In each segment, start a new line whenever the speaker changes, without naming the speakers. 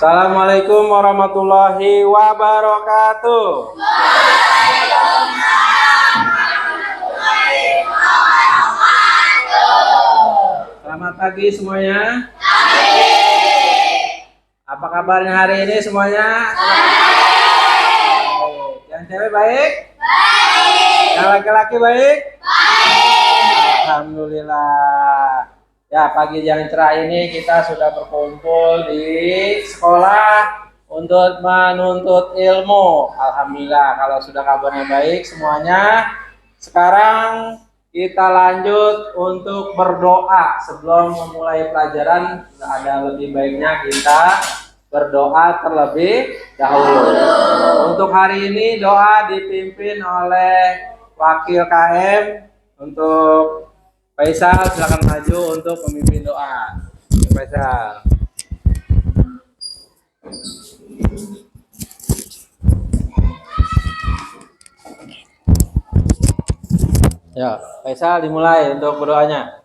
Assalamualaikum warahmatullahi wabarakatuh. Selamat pagi semuanya. Apa kabarnya hari ini semuanya? Yang cewek baik? Yang laki-laki baik? Alhamdulillah. Ya, pagi yang cerah ini kita sudah berkumpul di sekolah untuk menuntut ilmu. Alhamdulillah, kalau sudah kabarnya baik semuanya. Sekarang kita lanjut untuk berdoa. Sebelum memulai pelajaran, ada lebih baiknya kita berdoa terlebih dahulu. Untuk hari ini doa dipimpin oleh Wakil KM untuk Faisal. Silakan maju untuk memimpin doa. Faisal. Ya, Faisal dimulai untuk berdoanya.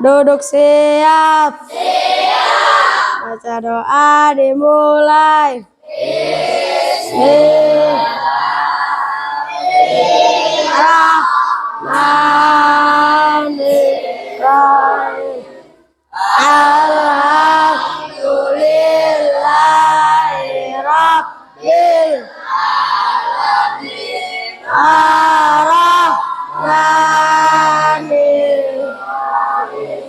Duduk siap. Siap. Baca doa dimulai. Bismillahirrahmanirrahim. Alhamdulillahirabbil alamin. Ar-Rahmanir-Rahim.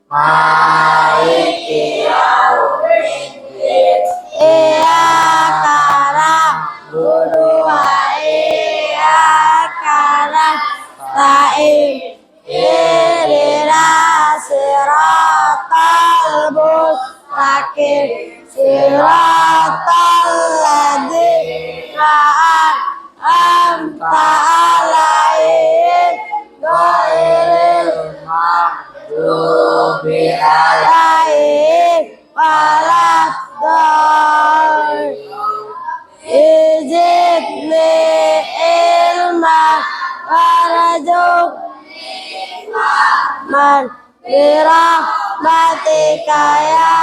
Maliki yaumiddin. Iyyaka na'budu wa iyyaka nasta'in. Ihdinas siratal mustaqim. Siratal ladzina an'amta 'alaihim ghairil maghdubi 'alaihim waladdallin. Zidni ilman warzuqni man birahmatika ya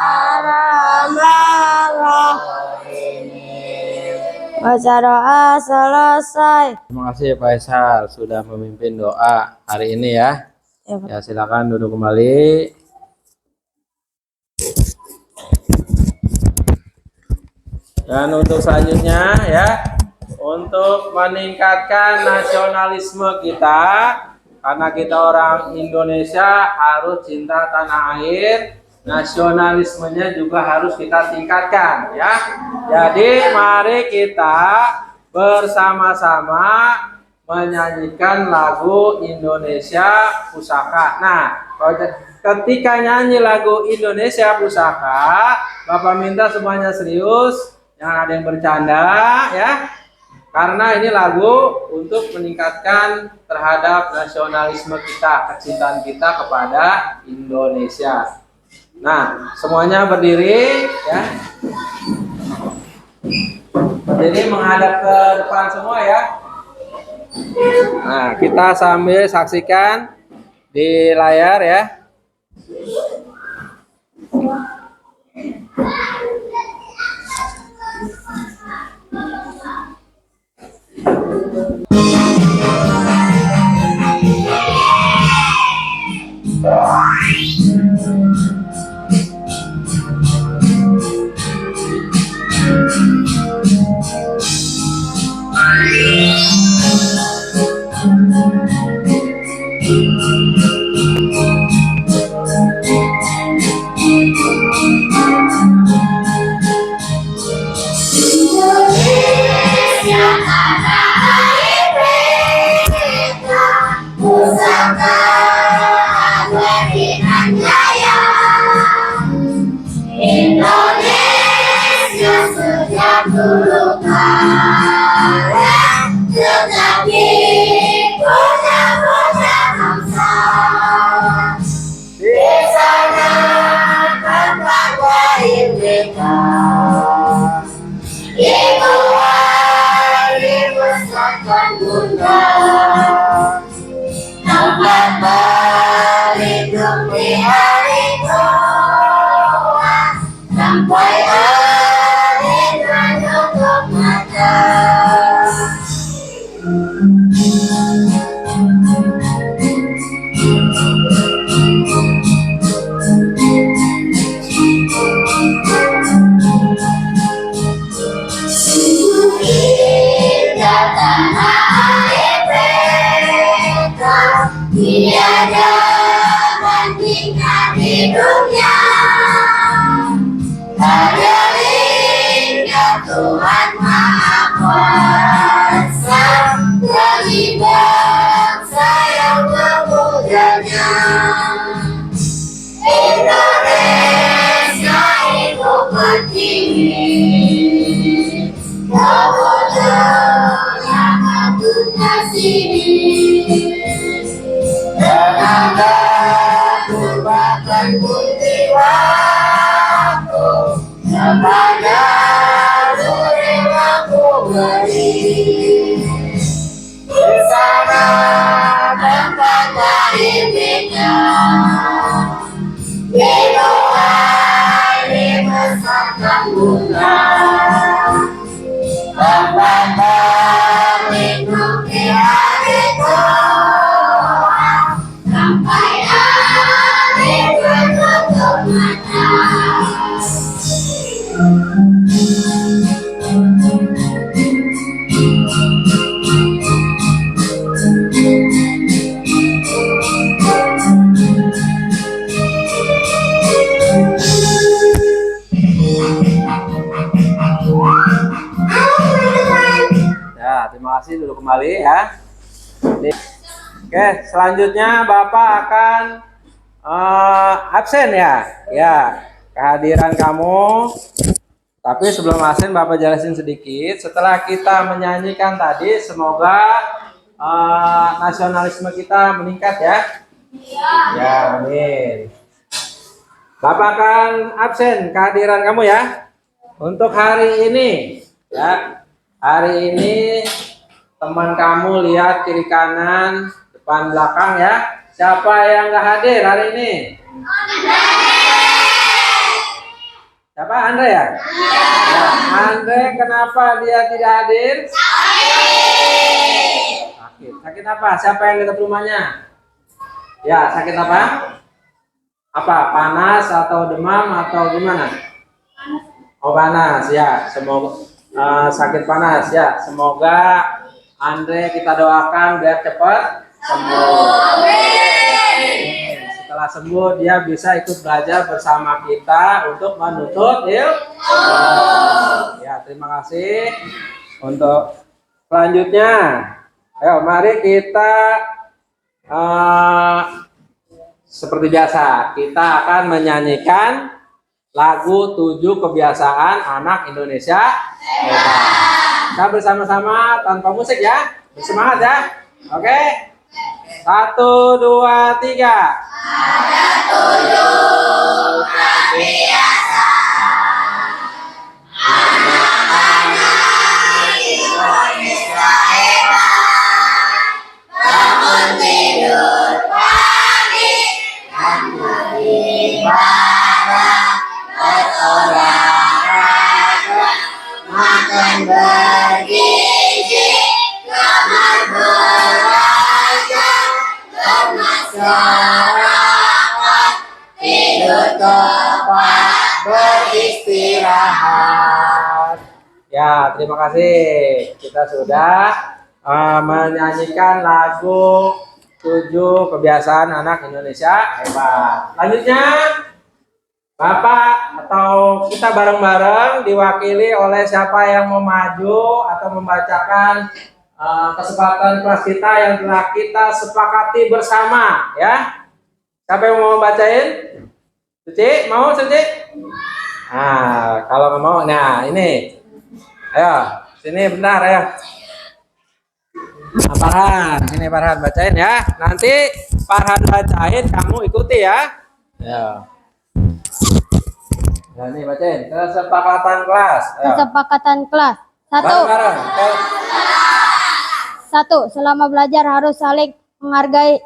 arhamar rahimin. Baca doa selesai.
Terima kasih Faisal sudah memimpin doa hari ini ya. Ya, silakan duduk kembali. Dan untuk selanjutnya ya, untuk meningkatkan nasionalisme kita, karena kita orang Indonesia harus cinta tanah air, nasionalismenya juga harus kita tingkatkan ya. Jadi mari kita bersama-sama menyanyikan lagu Indonesia Pusaka. Nah, ketika nyanyi lagu Indonesia Pusaka, Bapak minta semuanya serius. Jangan ada yang bercanda ya, karena ini lagu untuk meningkatkan terhadap nasionalisme kita, kecintaan kita kepada Indonesia. Nah, semuanya berdiri ya, berdiri menghadap ke depan semua ya. Nah, kita sambil saksikan di layar ya.
Indonesia sejak dulu kala tetapi punya bangsa. Di sana tempat lahir kita, ibu hari besarkan bunda, tempat berlindung di hari tua sampai tiada bandingkan di dunia. Hadirinnya Tuhan Maha Kuasa, bagi bangsa yang memudanya. Indonesia ibu pertiwi, kemuliaan satunya sini. Tenaga bahkan pun jiwaku, kepada relaku beri. Di sana tempat lahirnya, di luar dibesarkan bunga. Tempat mengikuti hari tua, sampai hari menutup mata.
Ya, terima kasih dulu kembali ya. Oke, selanjutnya Bapak akan absen ya. Ya, kehadiran kamu. Tapi sebelum absen Bapak jelasin sedikit. Setelah kita menyanyikan tadi, semoga nasionalisme kita meningkat ya. Ya, amin. Bapak akan absen kehadiran kamu ya. Untuk hari ini ya. Hari ini teman kamu lihat kiri kanan, depan belakang ya. Siapa yang nggak hadir hari ini? Siapa? Andre ya? Ya, Andre kenapa dia tidak hadir? Sakit. Sakit apa? Siapa yang dekat rumahnya? Ya, sakit apa? Apa? Panas atau demam atau gimana? Oh, panas ya. Semoga sakit panas ya. Semoga Andre kita doakan biar cepat sembuh. Setelah sembuh dia bisa ikut belajar bersama kita untuk menuntut ilmu. Ya, terima kasih. Untuk selanjutnya, ayo mari kita seperti biasa kita akan menyanyikan lagu 7 kebiasaan anak Indonesia hebat. Kita bersama-sama tanpa musik ya. Bersemangat ya. Oke. 1, 2, 3.
Ada 7 kebiasaan anak-anak Indonesia hebat. Bangun tidur pagi, bangun ibadah, berolahraga, makan bergizi, kamar belajar, bermasyarakat, tidur tepat, beristirahat.
Ya, terima kasih. Kita sudah menyanyikan lagu 7 kebiasaan anak Indonesia hebat. Selanjutnya Bapak atau kita bareng-bareng diwakili oleh siapa yang mau maju atau membacakan kesepakatan kelas kita yang telah kita sepakati bersama ya. Siapa yang mau membacain? Suci, mau Suci? Nah, kalau nggak mau, nah ini, ayo sini bentar ya. Nah, Farhan, ini Farhan bacain ya. Nanti Farhan bacain, kamu ikuti ya. Ya. Nah, ini bacain kesepakatan kelas. Ayo.
Kesepakatan kelas.
Bareng-bareng.
Satu, selama belajar harus saling menghargai.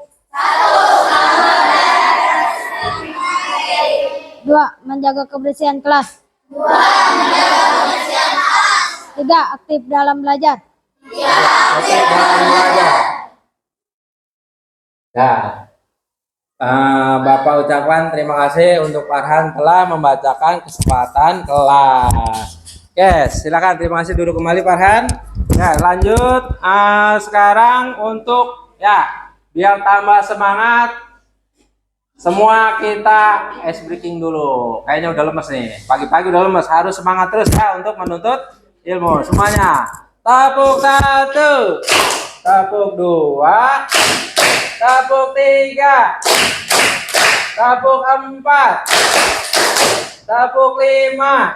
Dua, menjaga kebersihan kelas. Tiga, aktif dalam belajar.
Aktif dalam belajar. Nah, Bapak ucapkan terima kasih untuk Farhan telah membacakan kesempatan kelas. Oke, silakan, terima kasih, duduk kembali Farhan. Ya, lanjut. Sekarang untuk ya biar tambah semangat, semua kita ice breaking dulu. Kayaknya udah lemes nih. Pagi-pagi udah lemes, harus semangat terus ya untuk menuntut ilmu. Semuanya. Tepuk 1, tepuk 2, tepuk 3, tepuk 4, tepuk 5,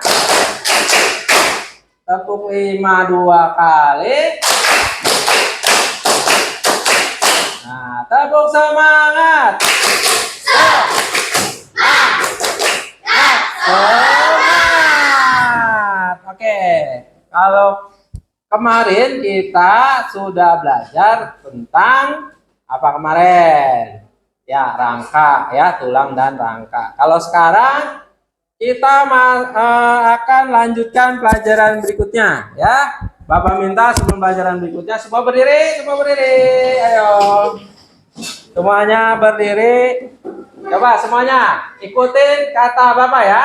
tepuk 5 2 kali. Nah, tepuk semangat. Semangat. Oke, kalau kemarin kita sudah belajar tentang apa kemarin? Ya, rangka, ya, tulang dan rangka. Kalau sekarang kita akan lanjutkan pelajaran berikutnya, ya. Bapak minta sebelum pelajaran berikutnya semua berdiri, ayo. Semuanya berdiri. Coba semuanya ikutin kata Bapak ya.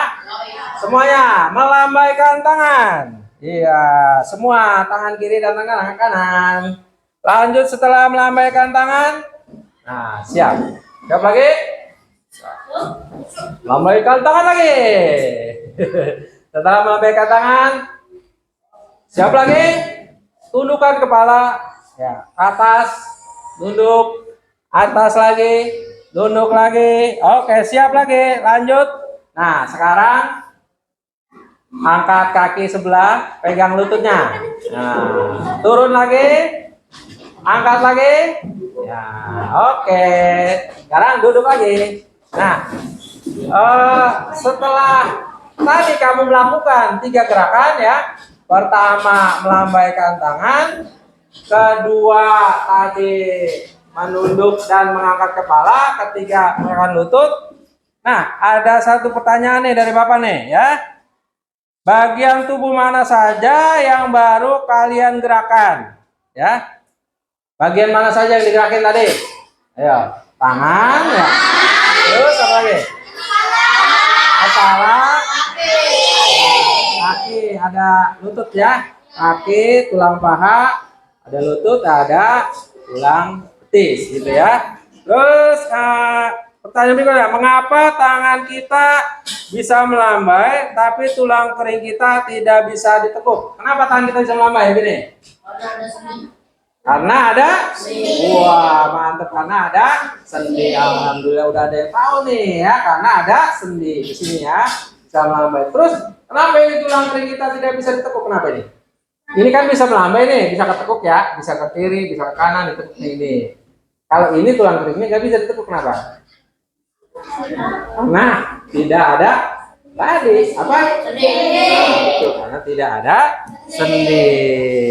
Semuanya melambaikan tangan. Iya, semua tangan kiri dan tangan kanan. Lanjut setelah melambaikan tangan. Nah, siap. Siap lagi? Lambaikan tangan lagi. Setelah melambaikan tangan, siap lagi? Tundukkan kepala ya, atas, tunduk, atas lagi, tunduk lagi. Oke, siap lagi. Lanjut. Nah, sekarang angkat kaki sebelah, pegang lututnya. Nah, turun lagi. Angkat lagi. Ya, oke. Sekarang duduk lagi. Nah, setelah tadi kamu melakukan 3 gerakan ya. Pertama melambaikan tangan, kedua tadi menunduk dan mengangkat kepala, ketiga mengangkat lutut. Nah, ada satu pertanyaan nih dari Bapak nih ya. Bagian tubuh mana saja yang baru kalian gerakan? Ya. Bagian mana saja yang digerakin tadi? Ayo, tangan ya. Terus apa lagi? Kepala, kaki, ada lutut ya. Kaki, tulang paha, ada lutut, ada tulang betis gitu ya. Terus pertanyaan berikutnya, mengapa tangan kita bisa melambai tapi tulang kering kita tidak bisa ditekuk? Kenapa tangan kita bisa melambai begini? Karena ada wah, mantep, karena ada sendi. Alhamdulillah udah ada yang tahu nih ya, karena ada sendi di sini ya, bisa melambai. Terus kenapa ini tulang kering kita tidak bisa ditekuk? Kenapa ini? Ini kan bisa melambai nih, bisa ketekuk ya, bisa ke kiri, bisa ke kanan, ditekuk ini. Kalau ini tulang keringnya nggak bisa ditekuk, kenapa? Karena tidak ada tadi apa? Sendi. Nah, karena tidak ada sendi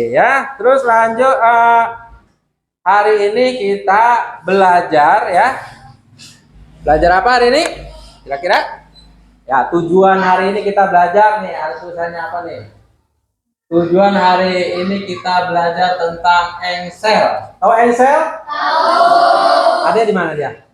ya. Terus lanjut, hari ini kita belajar ya. Belajar apa hari ini? Kira-kira? Ya, tujuan hari ini kita belajar nih, ada tulisannya apa nih? Tujuan hari ini kita belajar tentang engsel. Tahu engsel? Tahu. Ada di mana dia?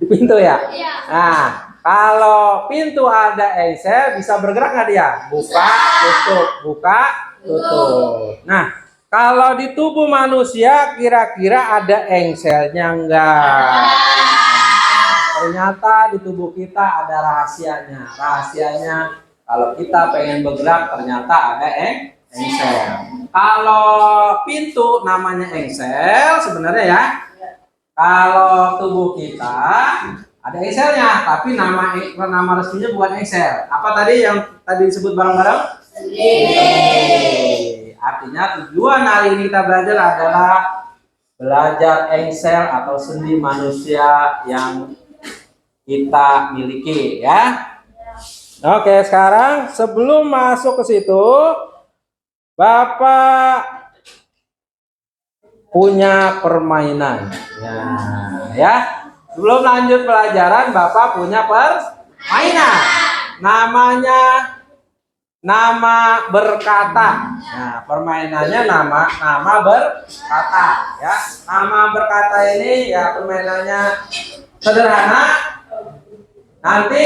Di pintu ya? Iya. Nah, kalau pintu ada engsel, bisa bergerak nggak dia? Buka, tutup, buka, tutup. Nah, kalau di tubuh manusia kira-kira ada engselnya enggak? Ternyata di tubuh kita ada rahasianya. Rahasianya kalau kita pengen bergerak ternyata ada engsel. Kalau pintu namanya engsel sebenarnya ya. Kalau tubuh kita ada engselnya, tapi nama resminya bukan engsel. Apa tadi yang tadi disebut bareng-bareng? Sendi. Artinya tujuan hari ini kita belajar adalah belajar engsel atau sendi manusia yang kita miliki ya. Oke, sekarang sebelum masuk ke situ, Bapak punya permainan. Ya. Sebelum lanjut pelajaran, Bapak punya permainan. Namanya nama berkata. Nah, permainannya nama berkata ya. Nama berkata ini ya permainannya sederhana. Nanti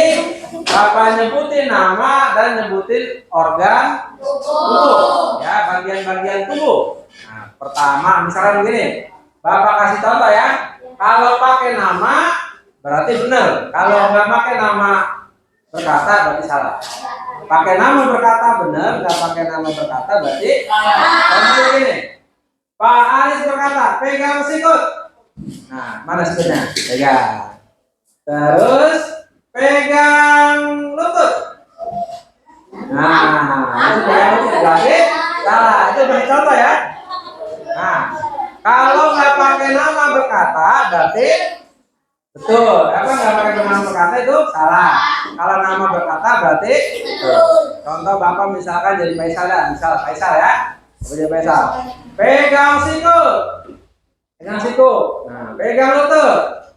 Bapak nyebutin nama dan nyebutin organ tubuh ya, bagian-bagian tubuh. Nah, pertama misalkan begini, Bapak kasih contoh ya. Kalau pakai nama berarti benar. Kalau nggak pakai nama berkata berarti salah. Pakai nama berkata benar, nggak pakai nama berkata berarti contoh begini. Pak Aris berkata, pegang sikut. Nah, mana sikutnya? Pegang. Terus pegang lutut. Nah, itu pegang lutut berarti salah. Itu beri contoh ya. Nah, kalau nggak pakai nama berkata berarti betul. Apa nggak pakai nama berkata itu salah. Kalau nama berkata berarti betul. Contoh Bapak misalkan jadi Faisal ya, misal Faisal ya. Jadi Faisal. Pegang siku. Pegang siku. Nah, pegang lutut.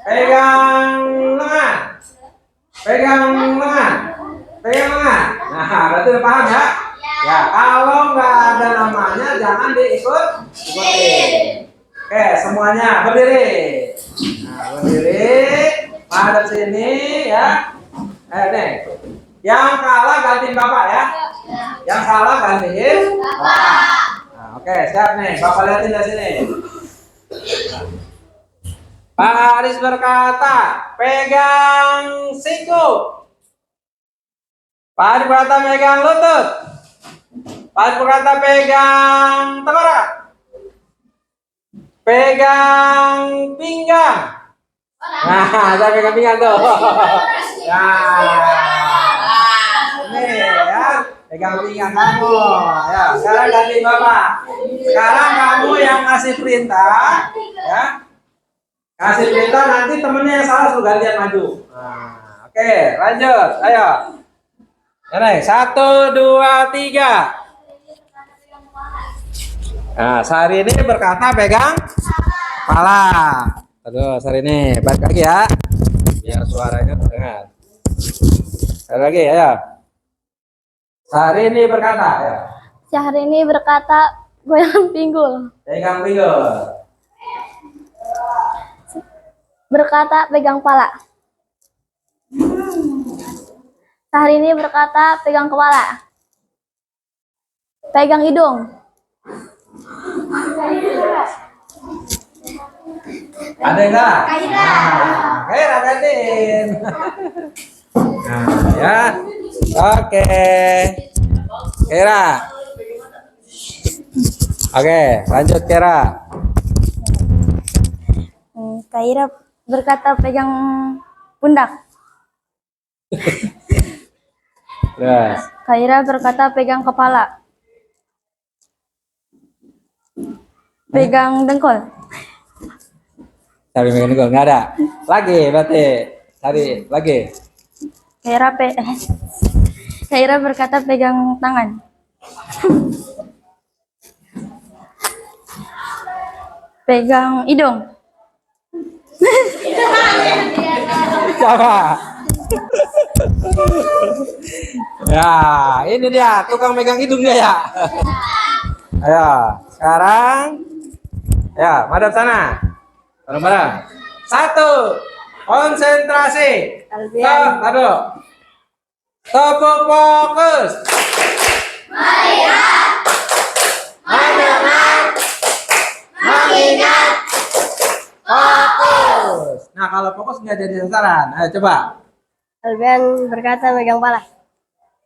Pegang lengan. Pegang lengan. Pegang lengan. Nah, berarti udah paham ya? Ya, kalau nggak ada namanya jangan ikutin. Oke, semuanya berdiri. Nah, berdiri. Madep sini ya. Nih. Yang kalah gantiin Bapak ya. Yang salah gantiin Bapak. Nah, oke, siap nih. Bapak lihatin dari sini. Pak Haris berkata, pegang siku. Pak Haris berkata, pegang lutut. Pak Haris berkata, pegang tenggorok. Pegang pinggang. Nah, saya pegang pinggang tuh. Nah, ini ya, pegang pinggang kamu. Ya, sekarang ganti Bapak. Sekarang kamu yang ngasih perintah, ya. Kasih perintah nanti temennya yang salah suruh gantian maju. Nah, oke, lanjut. Ayo. Ini 1, 2, 3. Nah, Sari ini berkata pegang kepala. Aduh, Sari ini balik lagi ya, biar suaranya terdengar. Balik lagi, ayo. Sari ini berkata, ya.
Syahrini berkata goyang pinggul.
Pegang pinggul.
Berkata pegang pala. Syahrini berkata pegang kepala. Pegang hidung.
Ada yang salah? Kaira gantiin. Nah, ya. Oke. Kaira. Oke, lanjut Kaira.
Kaira berkata pegang pundak.
Terus.
Kaira berkata pegang kepala. Pegang dengkul.
Cari pegang dengkul, nggak ada. Lagi berarti. Cari lagi.
Kaira berkata pegang tangan. Pegang hidung.
Coba. Ya, ini dia tukang megang hidung dia ya. Ayo, sekarang ya, madep sana. Bareng-bareng. 1, konsentrasi. Aduh. Tepuk fokus.
Melihat, mendengar, mengingat,
Fokus. Nah, kalau fokus nggak jadi sasaran. Ayo coba.
Alfian berkata megang pala.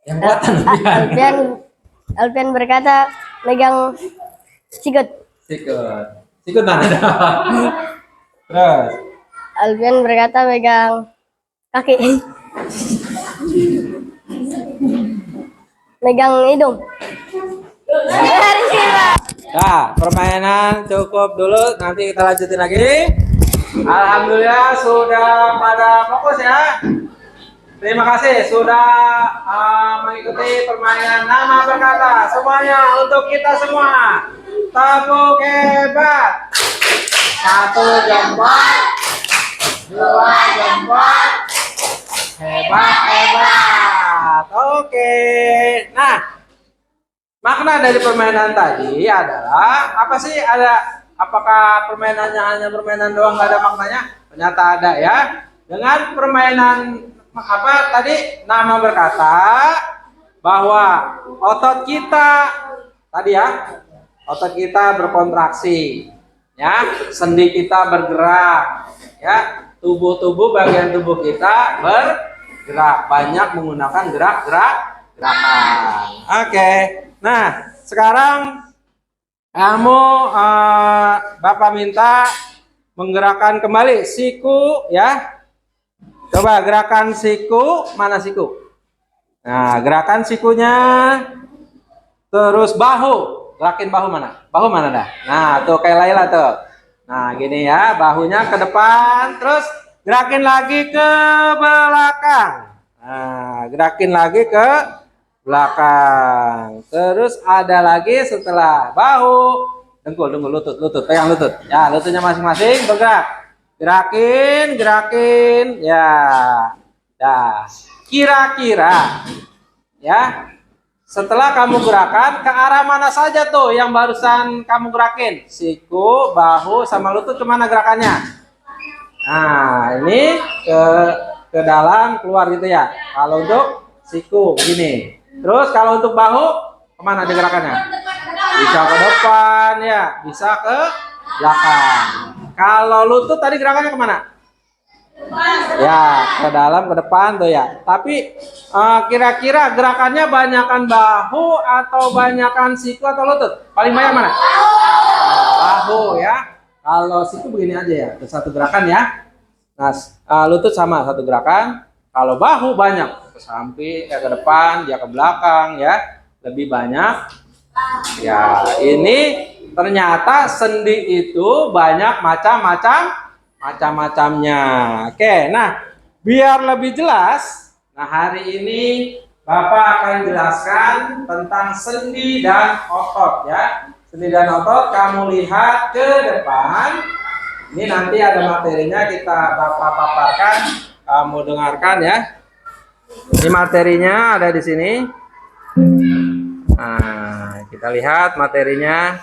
Yang kelihatan.
Alfian berkata megang sikut.
Sikut. Sikut mana dong? Terus.
Alfian berkata megang kaki. Megang hidung.
Nah, permainan cukup dulu. Nanti kita lanjutin lagi. Alhamdulillah sudah pada fokus ya. Terima kasih sudah mengikuti permainan nama berkata. Semuanya untuk kita semua. Tepuk hebat. 1 jempol, 2 jempol. Hebat. Oke. Nah, makna dari permainan tadi adalah apa sih? Apakah permainannya hanya permainan doang nggak ada maknanya? Ternyata ada ya. Dengan permainan apa tadi nama berkata bahwa otot kita tadi ya, otot kita berkontraksi Ya, sendi kita bergerak. Ya, tubuh bagian tubuh kita bergerak, banyak menggunakan gerakan. Oke. Nah, sekarang kamu Bapak minta menggerakkan kembali siku ya. Coba gerakan siku, mana siku? Nah, gerakan sikunya. Terus bahu. Gerakin bahu mana? Bahu mana dah? Nah, tuh kayak Laila tuh. Nah, gini ya, bahunya ke depan, terus gerakin lagi ke belakang. Nah, gerakin lagi ke belakang. Terus ada lagi setelah bahu, dengkul, lutut, pegang lutut. Ya, lututnya masing-masing bergerak. Gerakin, ya. Dah. Kira-kira ya. Setelah kamu gerakan, ke arah mana saja tuh yang barusan kamu gerakin? Siku, bahu, sama lutut kemana gerakannya? Nah, ini ke dalam, keluar gitu ya. Kalau untuk siku, begini. Terus kalau untuk bahu, kemana ada gerakannya? Bisa ke depan, ya. Bisa ke belakang. Kalau lutut tadi gerakannya kemana? Ya, ke dalam, ke depan tuh ya. Tapi kira-kira gerakannya banyakan bahu atau banyakan siku atau lutut? Paling banyak mana? Bahu ya. Kalau siku begini aja ya, satu gerakan ya. Nah, lutut sama satu gerakan. Kalau bahu banyak, ke samping, ke depan, ya ke belakang ya, lebih banyak. Ya, ini ternyata sendi itu banyak macam-macamnya. Oke, nah biar lebih jelas, nah hari ini Bapak akan jelaskan tentang sendi dan otot ya. Sendi dan otot kamu lihat ke depan. Ini nanti ada materinya Bapak paparkan, kamu dengarkan ya. Ini materinya ada di sini. Nah, kita lihat materinya.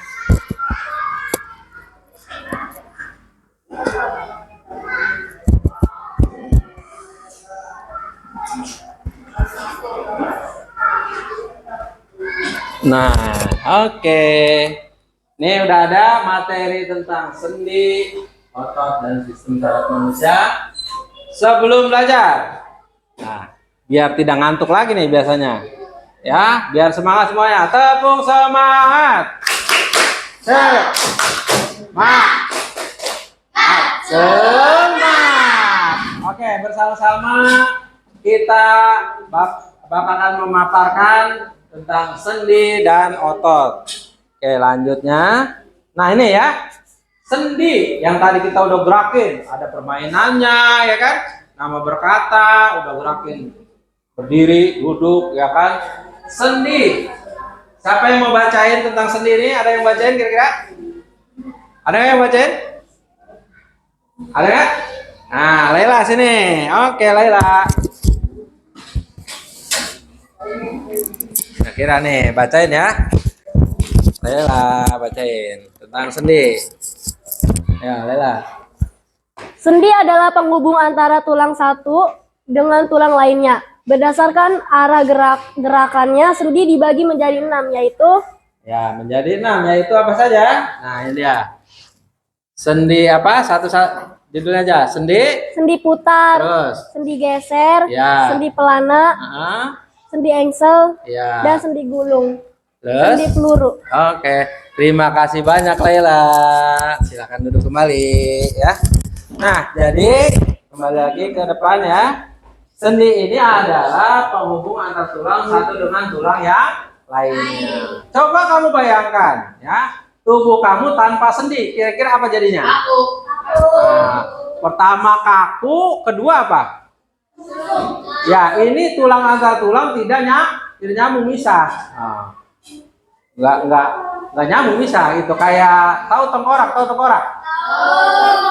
Nah, oke. Ini udah ada materi tentang sendi, otot, dan sistem saraf manusia. Sebelum belajar, nah, biar tidak ngantuk lagi nih biasanya. Ya, biar semangat semuanya. Tepung semangat. Semangat. Oke, bersama-sama kita Bapak akan memaparkan tentang sendi dan otot. Oke, lanjutnya. Nah, ini ya. Sendi yang tadi kita udah gerakin, ada permainannya ya kan? Nama berkata, udah gerakin berdiri, duduk ya kan? Sendi. Siapa yang mau bacain tentang sendi ini? Ada yang bacain kira-kira? Ada yang bacain? Ada nggak? Nah, Laila sini. Oke, Laila. Kira nih, bacain ya. Laila, bacain tentang sendi. Ya, Laila.
Sendi adalah penghubung antara tulang satu dengan tulang lainnya. Berdasarkan arah gerakannya, sendi dibagi menjadi 6, yaitu
menjadi 6, yaitu apa saja? Nah, ini dia. Sendi apa? Satu judulnya aja. Sendi
putar,
terus
sendi geser,
ya.
Sendi pelana, sendi engsel,
ya.
dan sendi gulung.
Terus?
Sendi peluru.
Oke, terima kasih banyak Laila. Silakan duduk kembali ya. Nah, jadi kembali lagi ke depan ya. Sendi ini adalah penghubung antara tulang satu dengan tulang yang lainnya. Coba kamu bayangkan ya, tubuh kamu tanpa sendi, kira-kira apa jadinya?
Kaku.
Nah, pertama kaku, kedua apa? Ya, ini tulang antar tulang tidak nyambung misah. Nah, nggak nyambung misah itu. Kayak tahu tengkorak?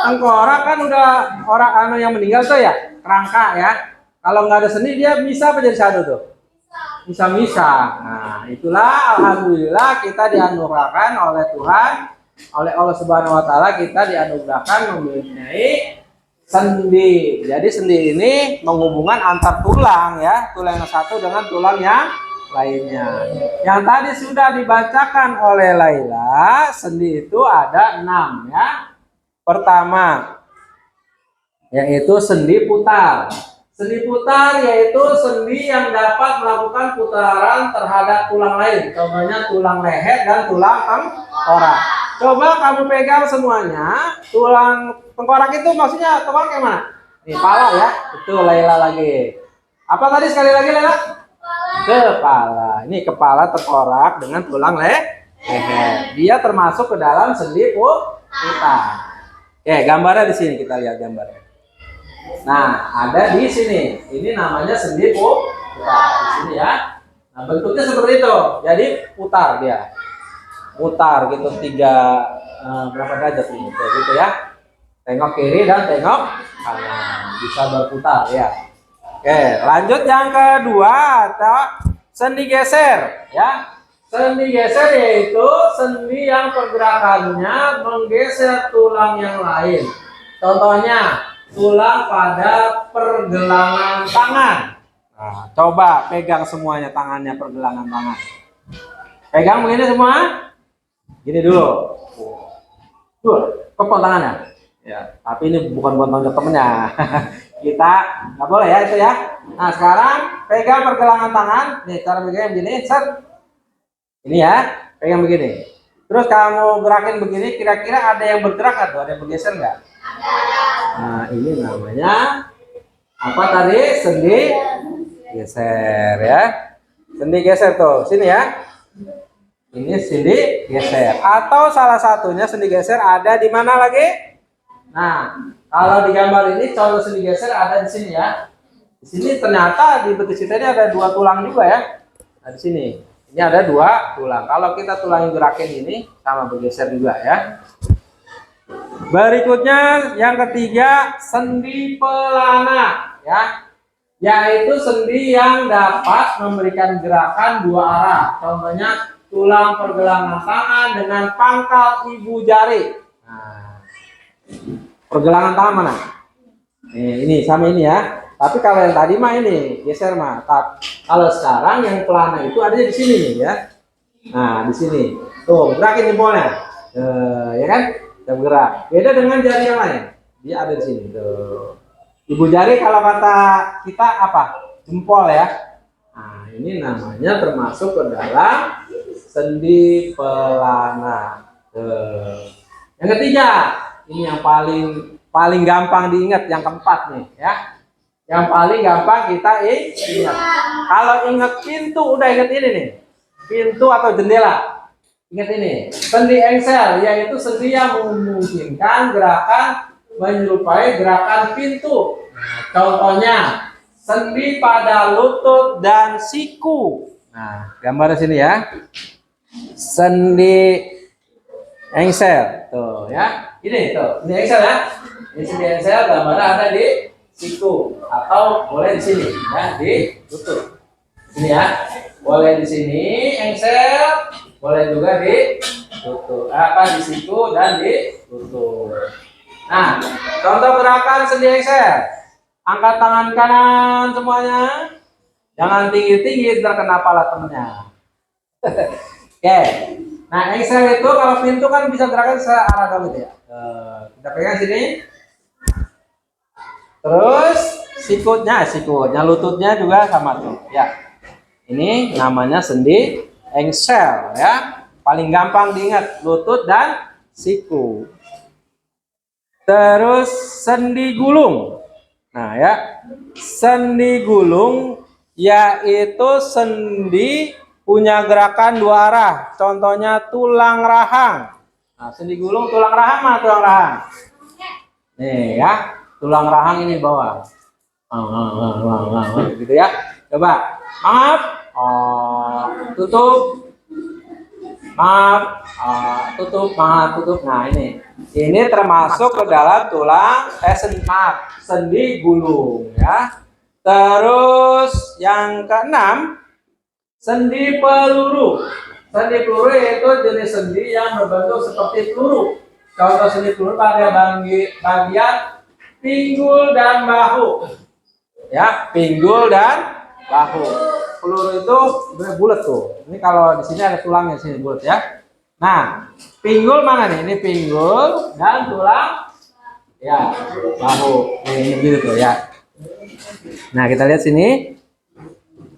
Tengkorak kan udah orang yang meninggal tuh ya, kerangka ya. Kalau nggak ada sendi dia bisa apa jadi satu tuh? Bisa. Nah, itulah alhamdulillah kita dianugerahkan oleh Tuhan, oleh Allah Subhanahu wa taala, kita dianugerahkan mempunyai sendi. Jadi sendi ini menghubungkan antar tulang ya, tulang yang satu dengan tulang yang lainnya. Yang tadi sudah dibacakan oleh Laila, sendi itu ada 6 ya. Pertama, yaitu sendi putar. Sendi putar yaitu sendi yang dapat melakukan putaran terhadap tulang lain. Contohnya tulang leher dan tulang tengkorak. Coba kamu pegang semuanya. Tulang tengkorak itu maksudnya tengkorak yang mana? Nih, pala ya. Itu Laila lagi. Apa tadi sekali lagi Laila? Kepala. Ini kepala tengkorak dengan tulang leher. Dia termasuk ke dalam sendi putar. Oke, gambarnya di sini, kita lihat gambarnya. Nah, ada di sini. Ini namanya sendi putar di sini ya. Nah, bentuknya seperti itu. Jadi putar dia. Putar gitu berapa derajat ini? Gitu ya. Tengok kiri dan tengok kanan. Bisa berputar ya. Oke, lanjut yang kedua, sendi geser ya. Sendi geser yaitu sendi yang pergerakannya menggeser tulang yang lain. Contohnya tulang pada pergelangan tangan. Nah, coba pegang semuanya tangannya pergelangan tangan. Pegang begini semua. Gini dulu. Tuh, kepal tangannya. Ya, tapi ini bukan buat tonjok temennya. Kita nggak boleh ya itu ya. Nah, sekarang pegang pergelangan tangan. Nih, cara pegangnya begini, set. Ini ya, pegang begini. Terus kamu gerakin begini, kira-kira ada yang bergerak atau ada yang bergeser nggak? Nah, ini namanya apa tadi? Sendi geser ya. Sendi geser tuh, sini ya. Ini sendi geser. Atau salah satunya sendi geser ada di mana lagi? Nah, kalau di gambar ini contoh sendi geser ada di sini ya. Di sini ternyata di betis kita ini ada 2 tulang juga ya. Nah, di sini. Ini ada 2 tulang. Kalau kita tulang yang gerakin ini sama bergeser juga ya. Berikutnya yang ketiga sendi pelana ya. Yaitu sendi yang dapat memberikan gerakan 2 arah. Contohnya tulang pergelangan tangan dengan pangkal ibu jari. Nah, pergelangan tangan mana? Ini sama ini ya. Tapi kalau yang tadi mah ini geser mah. Kalau sekarang yang pelana itu ada di sini nih ya. Nah, di sini. Tuh, gerakin jempolnya. Ya kan? Kita bergerak. Beda dengan jari yang lain. Dia ada di sini. Tuh. Ibu jari kalau kata kita apa? Jempol ya. Nah, ini namanya termasuk ke dalam sendi pelana. Tuh. Yang ketiga, ini yang paling gampang diingat, yang keempat nih ya. Yang paling gampang kita ingat. Kalau ingat pintu, udah ingat ini nih. Pintu atau jendela. Ingat ini. Sendi engsel, yaitu sendi yang memungkinkan gerakan menyerupai gerakan pintu. Contohnya, sendi pada lutut dan siku. Nah, gambarnya sini ya. Sendi engsel. Tuh ya. Ini tuh, sendi engsel ya. Ini sendi engsel, gambarnya ada di siku atau boleh di sini ya, di lutut. Ini ya, boleh di sini engsel, boleh juga di lutut, di siku dan di lutut. Nah, contoh gerakan sendi engsel. Angkat tangan kanan semuanya, jangan tinggi-tinggi terkena kepala temennya. Oke. Nah, engsel itu kalau pintu kan bisa gerakan searah gitu ya. Kita pegang sini. Terus sikutnya, lututnya juga sama tuh. Ya, ini namanya sendi engsel ya. Paling gampang diingat lutut dan siku. Terus sendi gulung. Nah ya, sendi gulung yaitu sendi punya gerakan 2 arah. Contohnya tulang rahang. Nah, sendi gulung tulang rahang mana tulang rahang? Nih ya. Tulang rahang ini bawah. Gitu ya. Coba. Maaf. Tutup. Maaf. Tutup. Maaf. Tutup. Nah ini. Ini termasuk ke dalam tulang sendi gulung ya. Terus yang keenam, sendi peluru. Sendi peluru yaitu jenis sendi yang berbentuk seperti peluru. Contoh sendi peluru pada bagian pinggul dan bahu. Ya, pinggul dan bahu. Peluru itu sebenarnya bulat tuh. Ini kalau di sini ada tulangnya sini bulat ya. Nah, pinggul mana nih? Ini pinggul dan tulang ya bahu. Ini gitu tuh ya. Nah, kita lihat sini.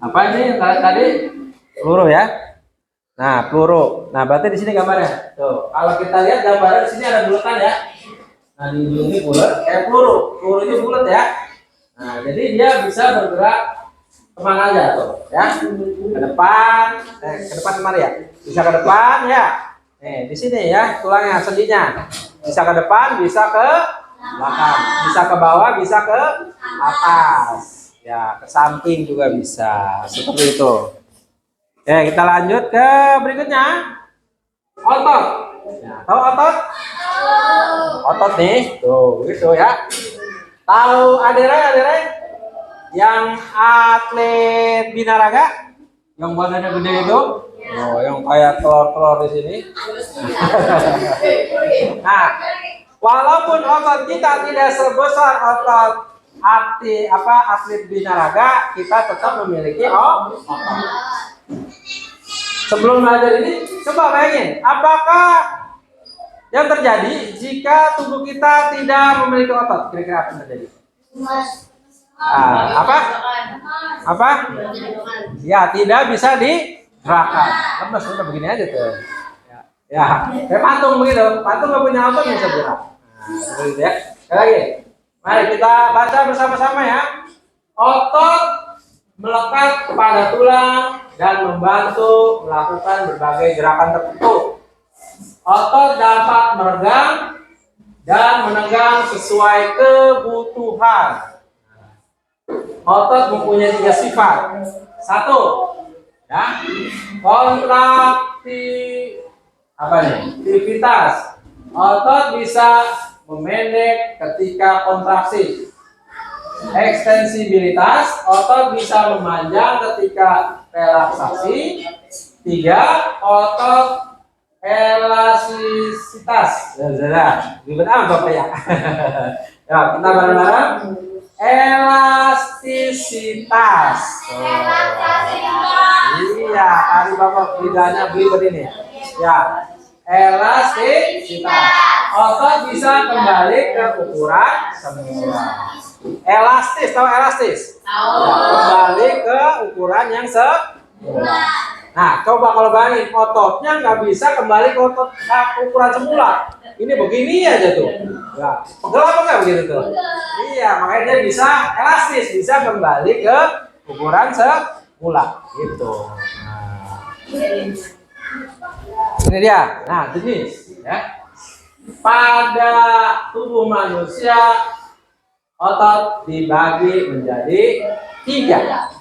Apa ini tadi? Peluru ya. Nah, peluru. Nah, berarti di sini gambarnya. Tuh, kalau kita lihat gambarnya di sini ada bulatan ya. Nah, di ujung ini bulat kayak peluru. Pelurunya bulat ya. Nah, jadi dia bisa bergerak kemana aja tuh ya, ke depan, ke depan kemana ya, bisa ke depan ya, di sini ya tulangnya sendinya, bisa ke depan, bisa ke belakang, bisa ke bawah, bisa ke atas ya, ke samping juga bisa seperti itu. Oke, kita lanjut ke berikutnya, otot ya, tahu otot? Otot nih tuh gitu ya, tahu aderai yang atlet binaraga yang badannya gede itu, oh yang kayak telur-telur di sini. Nah, walaupun otot kita tidak sebesar otot atlet binaraga, kita tetap memiliki otot. Sebelum belajar ini, coba bayangin, apakah yang terjadi jika tubuh kita tidak memiliki otot? Kira-kira apa yang terjadi? Apa? Ya, tidak bisa digerakkan. Lemes udah begini aja tuh. Ya, kayak patung begitu. Patung nggak punya otot bisa gerak. Nah, seperti itu ya. Sekali lagi. Mari kita baca bersama-sama ya. Otot melekat kepada tulang dan membantu melakukan berbagai gerakan tertentu. Otot dapat meregang dan menegang sesuai kebutuhan. Otot mempunyai 3 sifat. 1, ya, aktivitas. Otot bisa memendek ketika kontraksi. Ekstensibilitas, otot bisa memanjang ketika relaksasi. 3, otot elastisitas. Ribet amat ya. Ya, kita bareng-bareng. Elastisitas. Iya, tadi Bapak lidahnya belibet ini. Ya, elastisitas. Otot bisa kembali ke ukuran semula. Elastis, tahu elastis? Tahu. Ya, kembali ke ukuran yang semula. Nah, coba kalau bayangin ototnya nggak bisa kembali ke ukuran semula. Ini begini aja tuh. Ya, pegel apa nggak begitu tuh? Iya, makanya dia bisa elastis, bisa kembali ke ukuran semula, gitu. Nah, ini dia. Nah, jenis, ya. Pada tubuh manusia, otot dibagi menjadi 3.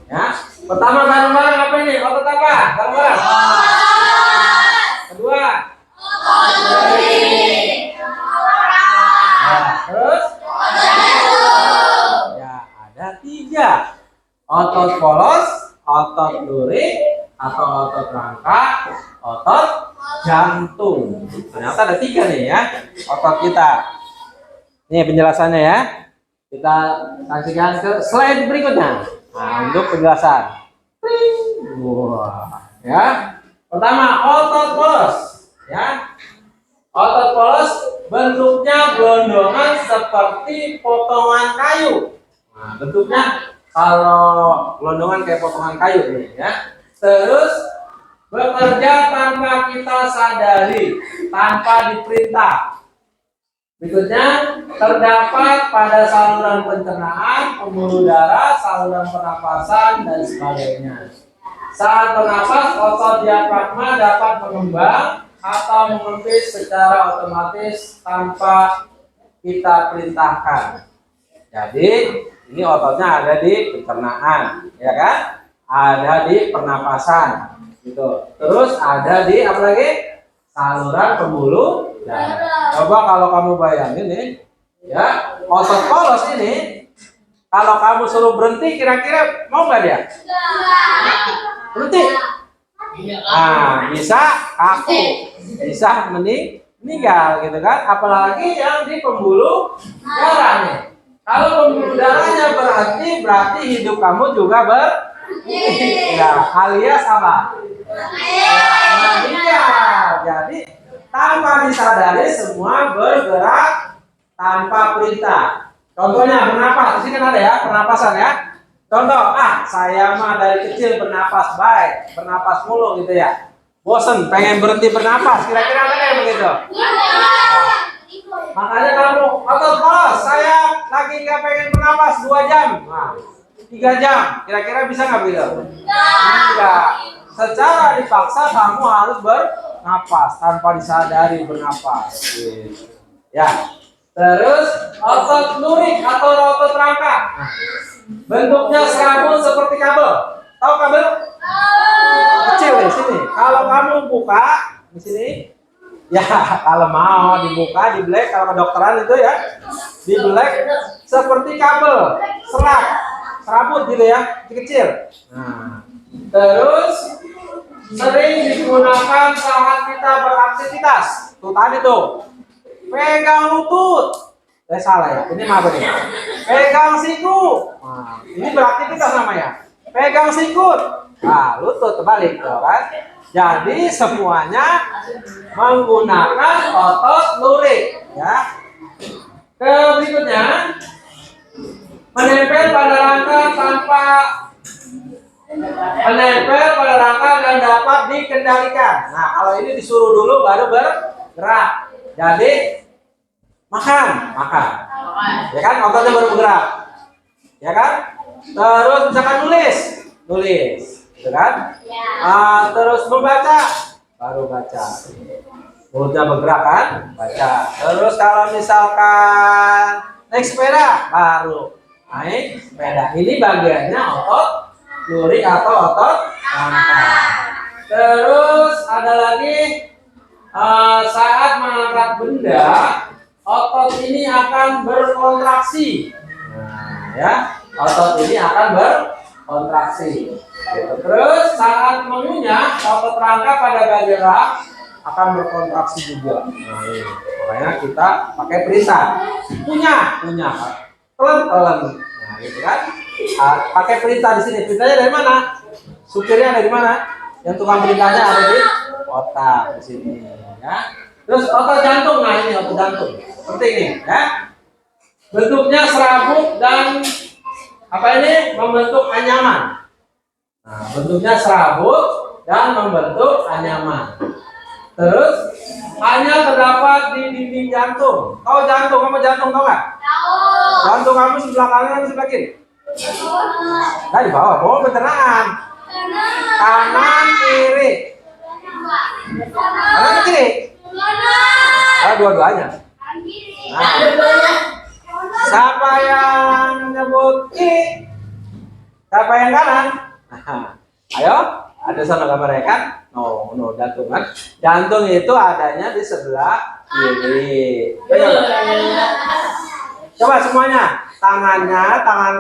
Ya, pertama bareng-bareng apa ini? Otot apa? Bareng-bareng. Kedua. Nah, terus? Ya, ada 3. Otot polos, otot duri, atau otot rangka, otot jantung. Ternyata ada 3 nih ya, otot kita. Ini penjelasannya ya. Kita saksikan ke slide berikutnya. Nah, untuk penjelasan. Wah, ya. Pertama, otot polos, ya. Otot polos bentuknya gelondongan seperti potongan kayu. Nah, bentuknya kalau gelondongan kayak potongan kayu nih, ya. Terus bekerja tanpa kita sadari, tanpa diperintah. Berikutnya, terdapat pada saluran pencernaan, pembuluh darah, saluran pernapasan, dan sebagainya. Saat bernapas, otot diafragma dapat mengembang atau mengempis secara otomatis tanpa kita perintahkan. Jadi, ini ototnya ada di pencernaan, ya kan? Ada di pernapasan, gitu. Terus ada di apa lagi? Saluran pembuluh darah. Coba kalau kamu bayangin nih, ya, otot polos ini, kalau kamu suruh berhenti, kira-kira mau nggak dia? Berhenti? Nah, bisa kaku, bisa meninggal, gitu kan? Apalagi yang di pembuluh darah nih. Kalau pembuluh darahnya berhenti, berarti hidup kamu juga ya, alias apa? Meninggal. Jadi tanpa disadari semua bergerak tanpa perintah. Contohnya bernapas, di sini kan ada ya pernapasan ya. Contoh, saya mah dari kecil bernapas baik, bernapas mulu gitu ya. Bosen, pengen berhenti bernapas, kira-kira ada yang begitu? Makanya kamu otot polos, saya lagi nggak pengen bernapas 2 jam, 3 jam, kira-kira bisa nggak begitu? Enggak. Secara dipaksa kamu harus bernapas tanpa disadari bernapas. Gitu. Ya. Terus otot lurik atau otot rangka. Bentuknya serabut seperti kabel. Tahu kabel? Kecil di sini. Kalau kamu buka di sini, ya kalau mau dibuka, di black kalau kedokteran itu ya, di black seperti kabel, serabut gitu ya, kecil. Nah, terus sering digunakan saat kita beraktivitas. Tuh tadi tuh, pegang lutut. Salah ya, ini apa nih? Pegang siku. Nah, ini beraktivitas namanya. Pegang sikut. Nah, lutut terbalik tuh kan. Jadi semuanya menggunakan otot lurik ya. Ke berikutnya, menempel pada rangka dan dapat dikendalikan. Nah, kalau ini disuruh dulu baru bergerak. Jadi makan, ya kan, ototnya baru bergerak, ya kan. Terus misalkan nulis, gitu kan. Terus membaca, baru baca. Mulutnya bergerak kan, baca. Terus kalau misalkan naik sepeda, baru naik sepeda. Ini bagiannya otot lurik atau otot rangka. Terus ada lagi saat mengangkat benda, otot ini akan berkontraksi. Nah, ya, otot ini akan berkontraksi. Gitu. Terus saat mengunyah, otot rangka pada bagian akan berkontraksi juga. Nah, ini. Makanya kita pakai perintah. Kunyah, telan. Nah, gitu kan? Pakai perintah di sini. Perintahnya dari mana? Supirnya ada di mana? Yang tukang perintahnya ada di otak di sini. Ya. Terus otot jantung, nah ini otot jantung. Penting nih, ya. Bentuknya serabut dan apa ini? Membentuk anyaman. Nah, bentuknya serabut dan membentuk anyaman. Terus hanya terdapat di dinding jantung. Tahu jantung? Kamu jantung tahu nggak? Tahu. Jantung kamu sebelah kanan atau sebelah kiri? Nah, di bawah. Bawah pencernaan. Kanan kiri. Kanan kiri. Dua-duanya. Nah, siapa yang nyebut kiri? Siapa yang kanan? Ayo, ada sana gambarnya kan? No, jantung kan? Jantung itu adanya di sebelah kiri. Ayo. Coba semuanya, tangan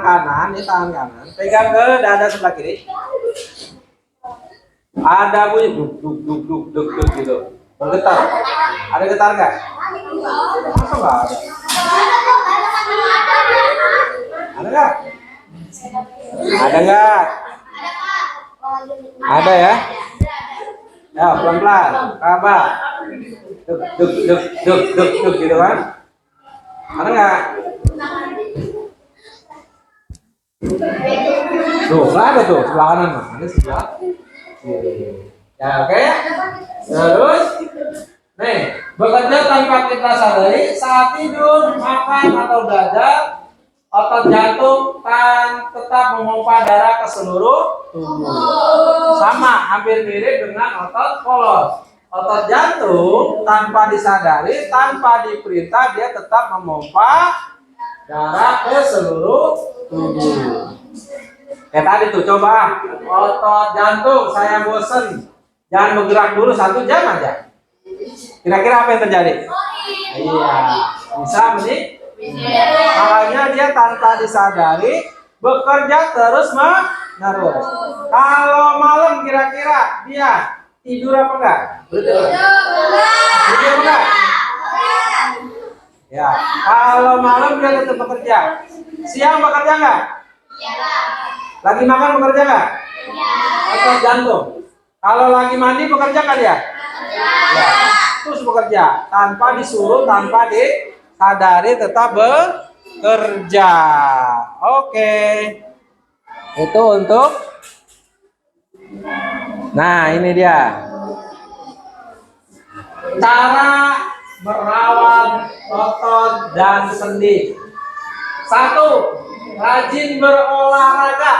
kanan, ini tangan kanan, pegang ke dada sebelah kiri. Ada bunyi duk gitu. Bergetar. Ada getar nggak? Masa nggak ada? Ada nggak? Ada nggak? Ada ya? Ya, pelan-pelan. Kabar. Duk gitu kan? Ada nggak? Tuh, nggak ada tuh sebelah kanan mah. Ada sebelah kiri. Ya, oke. Terus, nih, bekerja tanpa kita sadari saat tidur, makan atau belajar, otot jantung kan tetap memompa darah ke seluruh tubuh. Sama, hampir mirip dengan otot polos. Otot jantung tanpa disadari, tanpa diperintah, dia tetap memompa darah ke seluruh tubuh. Kayak tadi tuh, coba otot jantung, saya bosen, jangan bergerak dulu 1 jam aja. Kira-kira apa yang terjadi? Iya, bisa makanya dia tanpa disadari bekerja terus menerus. Kalau malam kira-kira dia tidur apa enggak? Tidur enggak? Ya, kalau malam dia tetap bekerja. Siang bekerja enggak? Lagi makan bekerja nggak? Otot jantung. Kalau lagi mandi bekerja nggak dia? Ya. Terus bekerja tanpa disuruh, tanpa disadari tetap bekerja. Oke. Itu untuk. Nah, ini dia. Cara merawat otot dan sendi. 1. Rajin berolahraga.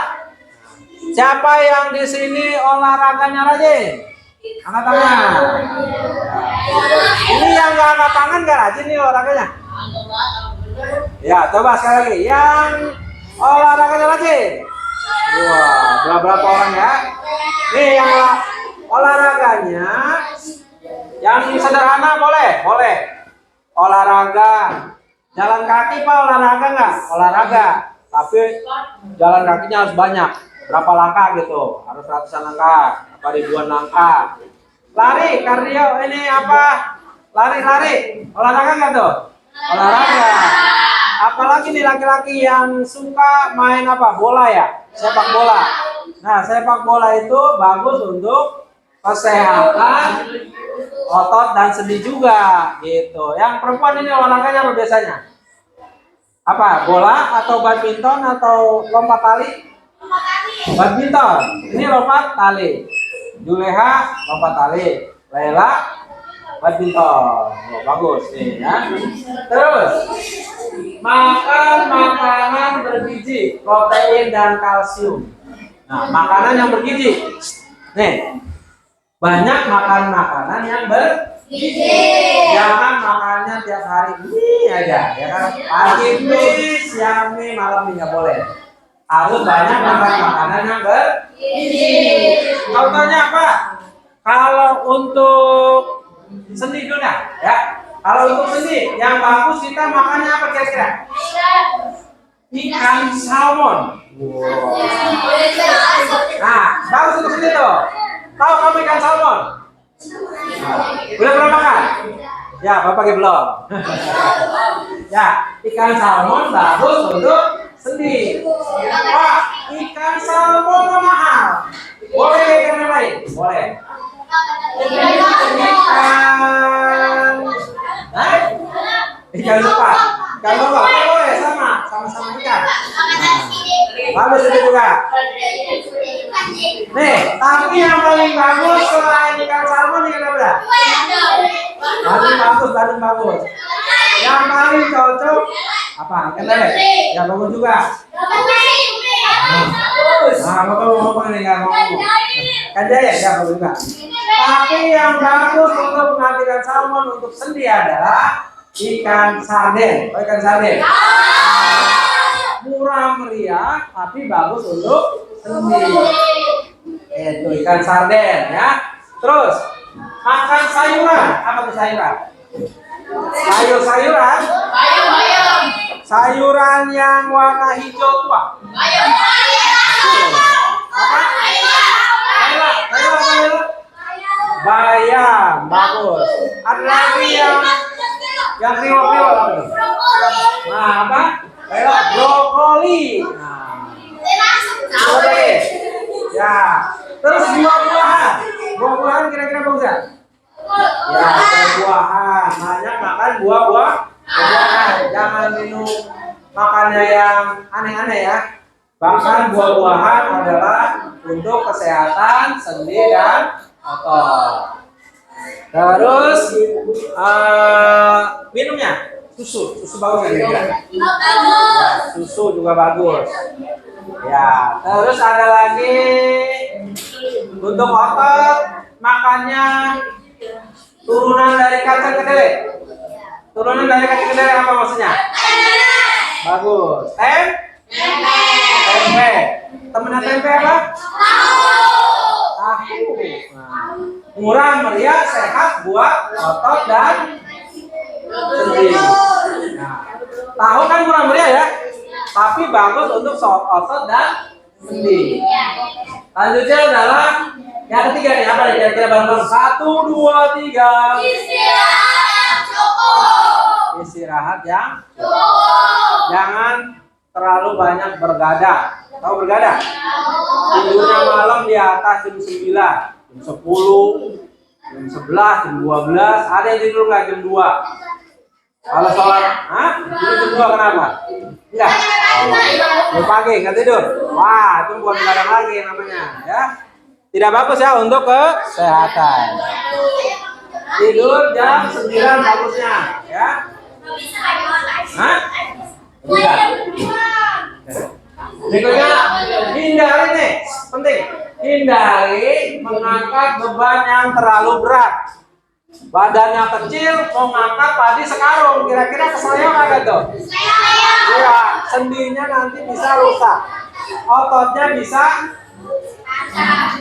Siapa yang di sini olahraganya rajin? Angkat tangan. Ini yang nggak angkat tangan nggak rajin nih olahraganya? Ya, coba sekali lagi. Yang olahraganya rajin. Wah, berapa orang ya? Nih yang olahraganya, yang sederhana boleh. Olahraga. Jalan kaki Pak olahraga nggak? Olahraga. Tapi jalan kakinya harus banyak. Berapa langkah gitu? Harus ratusan langkah. Apa ribuan langkah? Lari, kardio ini apa? Lari. Olahraga nggak tuh? Olahraga. Apalagi nih laki-laki yang suka main apa? Bola ya? Sepak bola. Nah, sepak bola itu bagus untuk kesehatan otot dan sendi juga gitu. Yang perempuan ini olahraganya apa biasanya? Apa? Bola atau badminton atau lompat tali? Badminton. Ini lompat tali. Juleha lompat tali. Laila badminton. Oh, bagus nih ya. Terus makan makanan bergizi, protein dan kalsium. Nah, makanan yang bergizi. Nih, banyak makan makanan yang bergizi. Jangan makannya tiap hari ini aja, ya kan? Pagi mie, siang mie, malam mie nggak boleh. Harus banyak makan makanan yang bergizi. Contohnya apa? Kalau untuk sendi dulu ya. Kalau untuk sendi yang bagus kita makannya apa kira-kira? Ikan salmon. Wow. Nah, bagus untuk sendi tuh. Tahu kamu ikan salmon? Nah, udah pernah makan? Ya, Bapak belum. Ya, ikan salmon bagus untuk sendi. Pak, ikan salmon mahal. Boleh ikan yang lain? Boleh. Ikan lupa. Boleh sama-sama ikan. Bagus itu juga. Nih, tapi yang paling bagus selain ikan salmon ikan apa? Badung bagus. Yang paling cocok apa? Ikan lele. Ya bagus juga. Nah, ngomong nih kan ngomong. Kan jaya ya bagus juga. Tapi yang bagus untuk mengambilkan salmon untuk sendi adalah ikan sarden. Oh, ikan sarden. Murah meriah tapi bagus untuk sendi. Itu ikan sarden ya. Terus makan sayuran. Apa tuh sayuran? Sayuran. Sayuran yang warna hijau tua. Bayam, bagus. Ada lagi yang riwak apa tuh? Nah, apa? Brokoli. Nah, ya. Terus buah-buahan. Buah-buahan kira-kira bagus ya? Ya, buah-buahan. Banyak makan buah-buahan. Jangan minum makannya yang aneh-aneh ya. Bahkan buah-buahan adalah untuk kesehatan sendi dan otot. Terus minumnya susu bagus kan ya? Susu juga bagus. Ya, terus ada lagi untuk otot makannya turunan dari kacang kedelai. Turunan dari kacang kedelai apa maksudnya? Bagus. Tempe. Temennya tempe apa? Tahu. Nah, murah meriah sehat buat otot dan sendi. Nah, tahu kan murah meriah ya, tapi bagus untuk otot dan sendi. Lanjutnya adalah yang ketiga nih, apa nih kira-kira bareng-bareng? 1, 2, 3. Istirahat yang cukup. Jangan terlalu banyak bergadang. Tahu bergadang? Tidurnya malam di atas jam 9, jam 10, jam 11, jam 12. Ada yang tidur nggak jam 2? Kalau sholat, tidur jam 2 kenapa? Enggak. Jam pagi nggak tidur. Wah, itu bukan begadang lagi namanya, ya. Tidak bagus ya untuk kesehatan. Tidur jam 9 bagusnya, ya. Enggak. Berikutnya, hindari nih, penting. Hindari mengangkat beban yang terlalu berat. Badannya kecil, mau ngangkat padi sekarung, kira-kira keseleo nggak tuh? Iya, sendinya nanti bisa rusak, ototnya bisa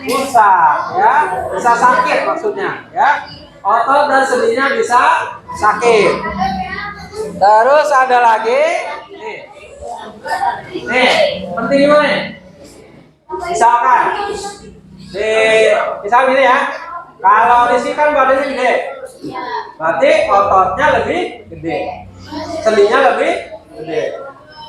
rusak, ya, bisa sakit maksudnya, ya. Otot dan sendinya bisa sakit. Terus ada lagi, nih, penting gimana nih? Misalkan, misalkan ini ya. Kalau Rizky kan badannya gede, berarti ototnya lebih gede, sendinya lebih gede.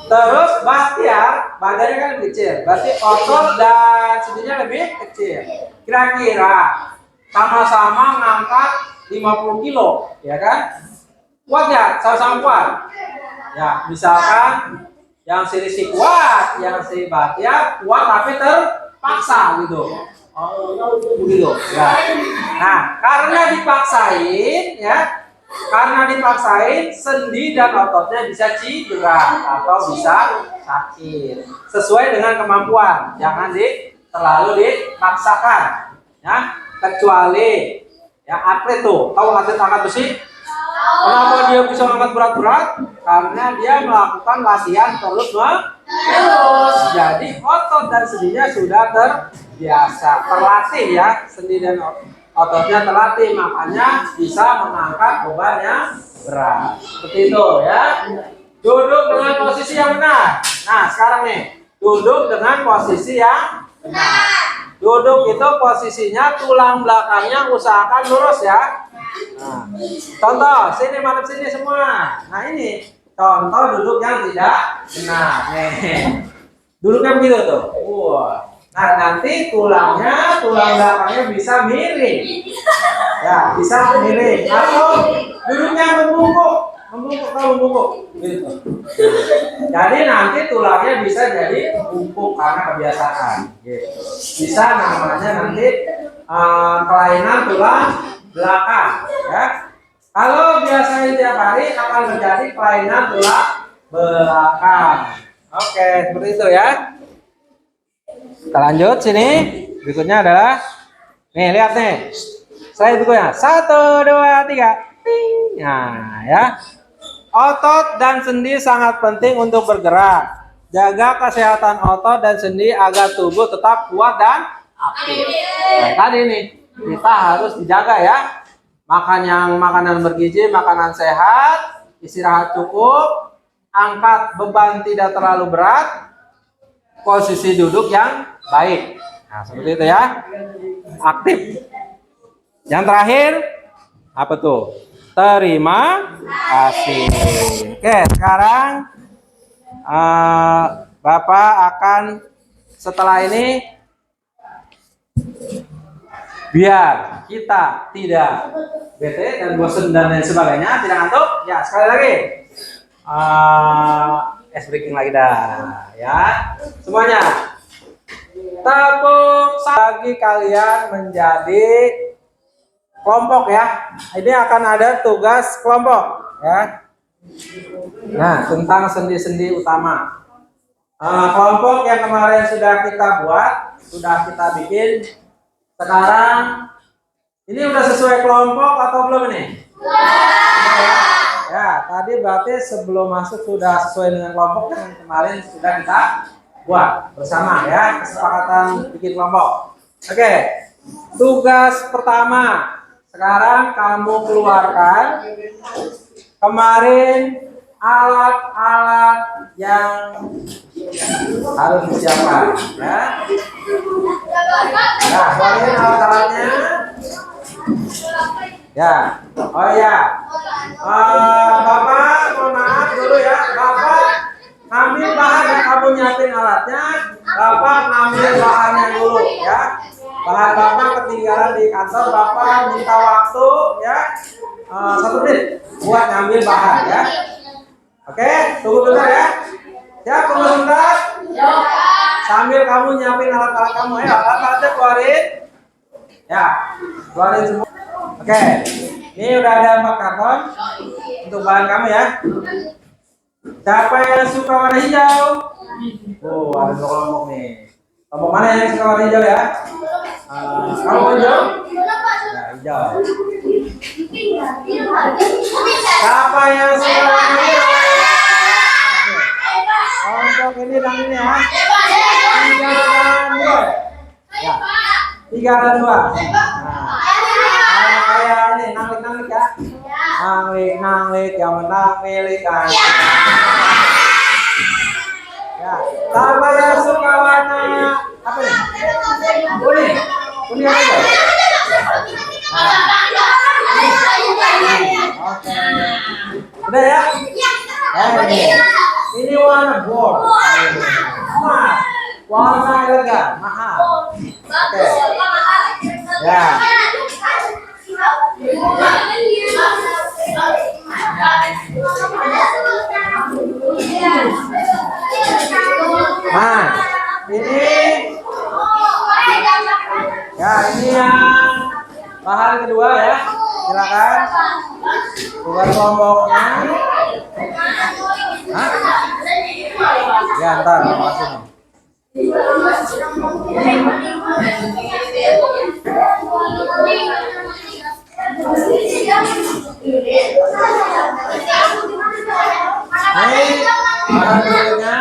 Terus Bahtiar badannya kan lebih kecil, berarti otot dan sendinya lebih kecil. Kira-kira sama-sama ngangkat 50 kilo, ya kan? Kuat ya? Sama-sama kuat. Ya, misalkan yang si Rizky kuat, yang si Bahtiar kuat tapi terpaksa gitu. Oh, begitu. Ya. Nah, karena dipaksain, sendi dan ototnya bisa cedera atau bisa sakit. Sesuai dengan kemampuan, jangan terlalu dipaksakan. Ya, kecuali ya atlet tuh, tahu atlet angkat besi? Kenapa dia bisa angkat berat-berat? Karena dia melakukan latihan terus. Jadi otot dan sendinya sudah terbiasa, terlatih ya, sendi dan ototnya terlatih, makanya bisa mengangkat beban yang berat. Seperti itu ya. Duduk dengan posisi yang benar. Nah, sekarang nih, duduk dengan posisi yang benar. Duduk itu posisinya tulang belakangnya usahakan lurus ya. Nah, contoh, sini madep sini semua. Nah ini contoh duduk yang tidak benar. Nih, duduknya begitu tuh. Wah. Nah nanti tulang belakangnya bisa miring. Ya, bisa miring. Atau duduknya membungkuk. Gitu. Jadi nanti tulangnya bisa jadi bungkuk karena kebiasaan. Gitu. Bisa namanya nanti kelainan tulang belakang, ya. Kalau biasanya tiap hari akan terjadi kelainan tulang belakang. Oke, seperti itu ya. Kita lanjut sini. Berikutnya adalah, nih lihat nih. Saya berikutnya 1, 2, 3. Ting. Nah, ya. Otot dan sendi sangat penting untuk bergerak. Jaga kesehatan otot dan sendi agar tubuh tetap kuat dan aktif. Nah, tadi nih. Kita harus dijaga ya. Makan yang makanan bergizi, makanan sehat, istirahat cukup, angkat beban tidak terlalu berat, posisi duduk yang baik. Nah, seperti itu ya. Aktif. Yang terakhir apa tuh? Terima kasih. Oke, sekarang Bapak akan setelah ini biar kita tidak bete dan bosan dan lain sebagainya, tidak ngantuk. Ya, sekali lagi ice breaking lagi dah, ya. Semuanya tepuk bagi kalian menjadi kelompok ya. Ini akan ada tugas kelompok ya. Nah, tentang sendi-sendi utama. Kelompok yang kemarin sudah kita buat, sudah kita bikin. Sekarang ini udah sesuai kelompok atau belum ini? Ya, tadi berarti sebelum masuk sudah sesuai dengan kelompok yang kemarin sudah kita buat bersama ya, kesepakatan bikin kelompok. Oke, tugas pertama. Sekarang kamu keluarkan kemarin alat-alat yang harus disiapkan ya. Nah, keluarin alat-alatnya. Ya, oh ya, Bapak, mohon maaf dulu ya, Bapak Ambil bahan yang kamu nyiapin alatnya, Bapak ngambil bahannya dulu ya. Bahan Bapak ketinggalan di kantor, Bapak minta waktu ya 1 menit buat ngambil bahan ya. Oke, tunggu bentar ya. Siap, tunggu bentar. Sambil kamu nyiapin alat-alat kamu ya, alat-alatnya keluarin. Ya, keluarin semua. Oke, ini udah ada 4 karton untuk bahan kamu ya. Siapa yang suka warna hijau? Oh, ada kelompok nih. Kelompok mana yang suka warna hijau ya? Kamu hijau? Ya, hijau. Siapa yang suka warna hijau? Kelompok ini dan ini ya. 3 dan 2. Ya. 3 dan 2. Nah, kayak ini nanglik ya. Nanglik yang menang milik Anda. Ya, siapa yang suka warna apa nih? Kuning. Kuning apa itu? Oke. Udah ya? Ini warna gold. Nah, warna elegan, mahal. Oke. Ya. Nah, ini ya, ini yang bahan kedua ya. Silakan buat kelompoknya. Hah? Ya, ntar masukin. Nih, bahan berikutnya.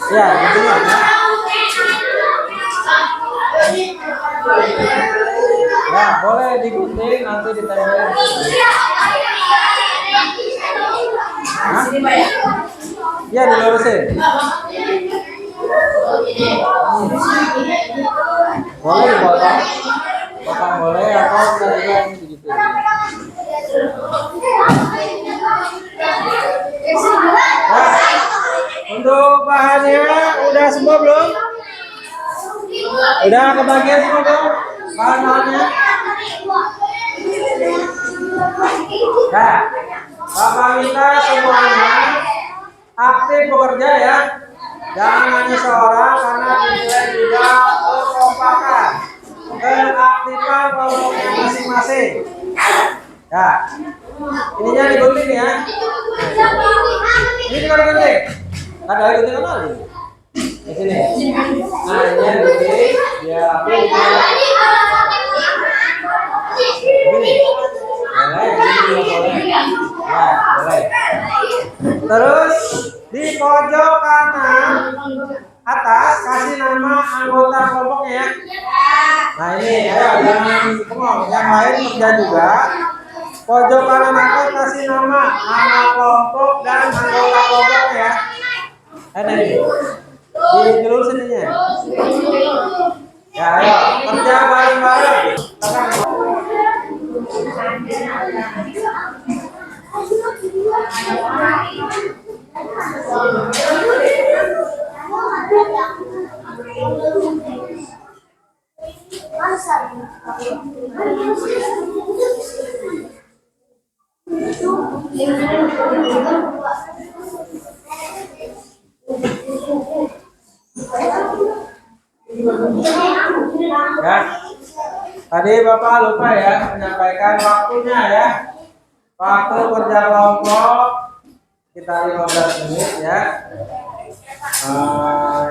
Ya, gitu ya. Ya, boleh digunting nanti ditempelin. Hah? Ya, dilurusin. Boleh dipotong. Potong boleh atau kita juga ini begitu. Nah, untuk bahannya udah semua belum? Udah kebagian semua belum? Bahan-bahannya? Nah, Bapak minta semuanya aktif bekerja ya. Jangan hanya seorang karena dinilai juga kekompakan, keaktifan kelompoknya masing-masing. Ya, ininya digunting ya. Ini juga digunting. Ada gunting apa lagi? Di sini. Nah, ini digunting. Ya, ini. Boleh, ini juga boleh. Ya, boleh. Terus di pojok kanan atas kasih nama anggota kelompoknya ya. Nah ini ayo jangan bengong, yang lain kerja juga. Pojok kanan atas kasih nama kelompok dan anggota kelompoknya ya. Ini dulu sininya. Ya ayo kerja bareng-bareng. Ya, tadi Bapak lupa ya menyampaikan waktunya ya. Waktu kerja kelompok kita 15 menit ya.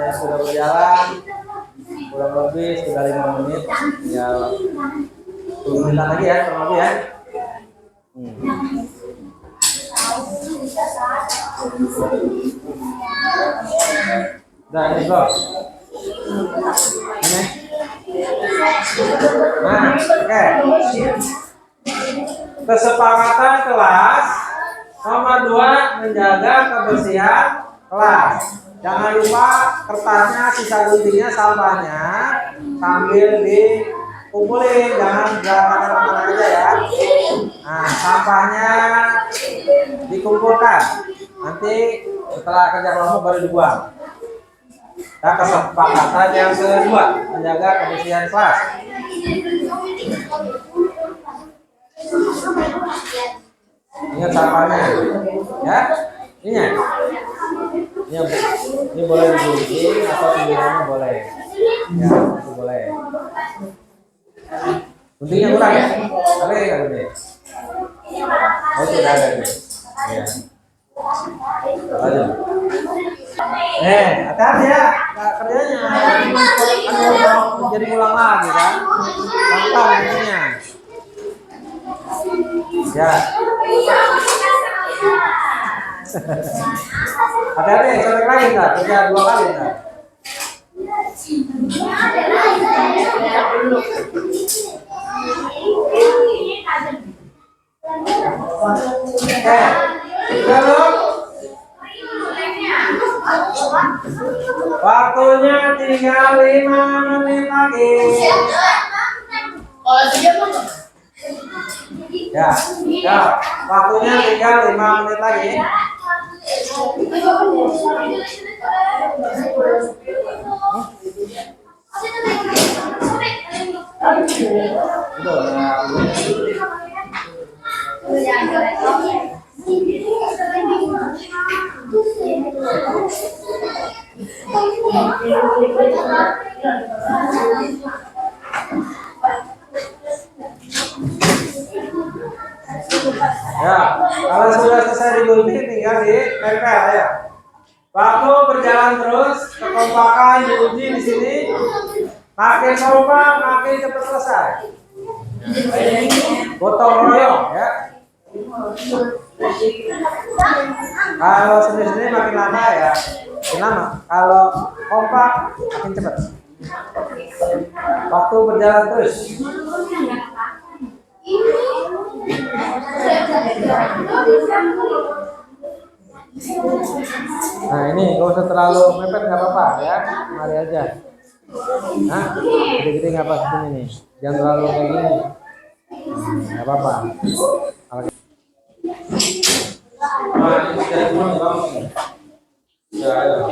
Yang sudah berjalan kurang lebih sudah 5 menit ya. 10 menit lagi ya kurang lebih ya. Udah ini bro. Ini. Nah, oke. Kesepakatan kelas nomor 2 menjaga kebersihan kelas. Jangan lupa kertasnya, sisa guntingnya, salvanya sambil di kumpulin, jangan berantakan kemana aja ya. Nah, sampahnya dikumpulkan. Nanti setelah kerja kelompok baru dibuang. Nah, kesepakatan yang kedua, menjaga kebersihan kelas. Ingat sampahnya, ya. Ini boleh digunting atau pinggirannya boleh. Ya, itu boleh. Guntingnya kurang ya? Ada nggak gunting? Oh, sudah ada nih. Ya. Lanjut. Hati-hati ya, nggak kerjanya. Kan jadi ulang lagi kan? Gampang intinya. Ya. Hati-hati, sobek lagi nggak? Kerja 2 kali nggak? Belum? Waktunya tinggal 5 menit lagi. Ya, waktunya tinggal 5 menit lagi. Ya, kalau sudah selesai digunting tinggal ditempel ya. Waktu berjalan terus, kekompakan diuji di sini. Makin kompak, makin cepat selesai. Gotong royong ya. Kalau sendiri-sendiri makin lama ya, makin lama. Kalau kompak makin cepat. Waktu berjalan terus. Nah ini gak usah terlalu mepet, nggak apa-apa ya, mari aja. Nah, gede-gede nggak apa seperti ini, jangan terlalu kayak gini, nggak apa-apa. Nah, ini sudah semua bagus. Ya, ya.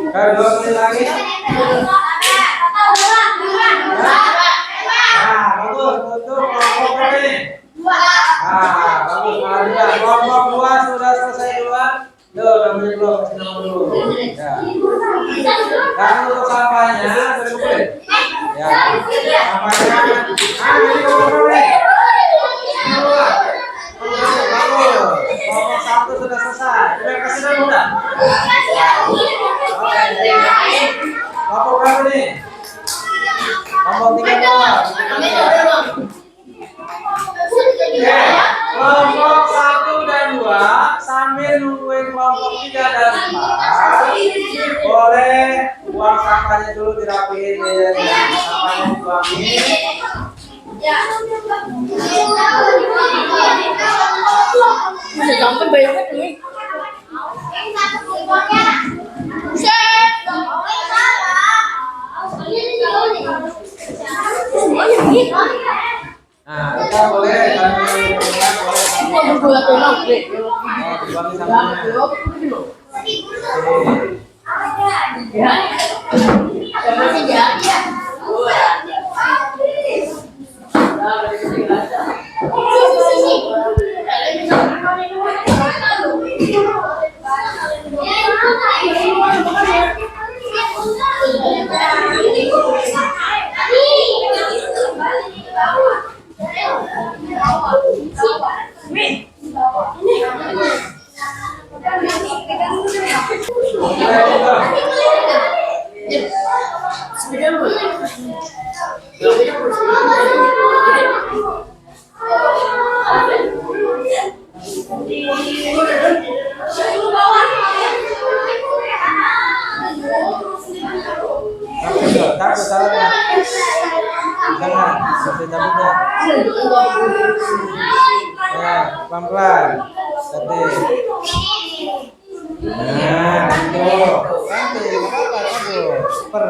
Kayak 2 menit lagi. Nah, bagus untuk kelompok ini. Nah, bagus malah juga kelompok 2 sudah selesai duluan. Namanya belum, kasih nama dulu. Ya. Dan untuk sampahnya sudah kumpulin. Ya. Sampahnya. Ini kelompok ini. Bagus. Kelompok 1 sudah selesai. Sudah kasih nama udah. Kelompok berapa nih? Kelompok 3 doang. Oke, kelompok 1 dan 2 sambil nungguin kelompok 3 dan 4 boleh buang sampahnya dulu, dirapiin ya, sampahnya dibuangin.
Bisa sampai banyak nih.
Nah, kita boleh boleh dibuangin sampahnya. Sampai cabutnya. Ya, pelan-pelan. Nanti. Nah, itu. Nanti, apa-apa, aduh. Super.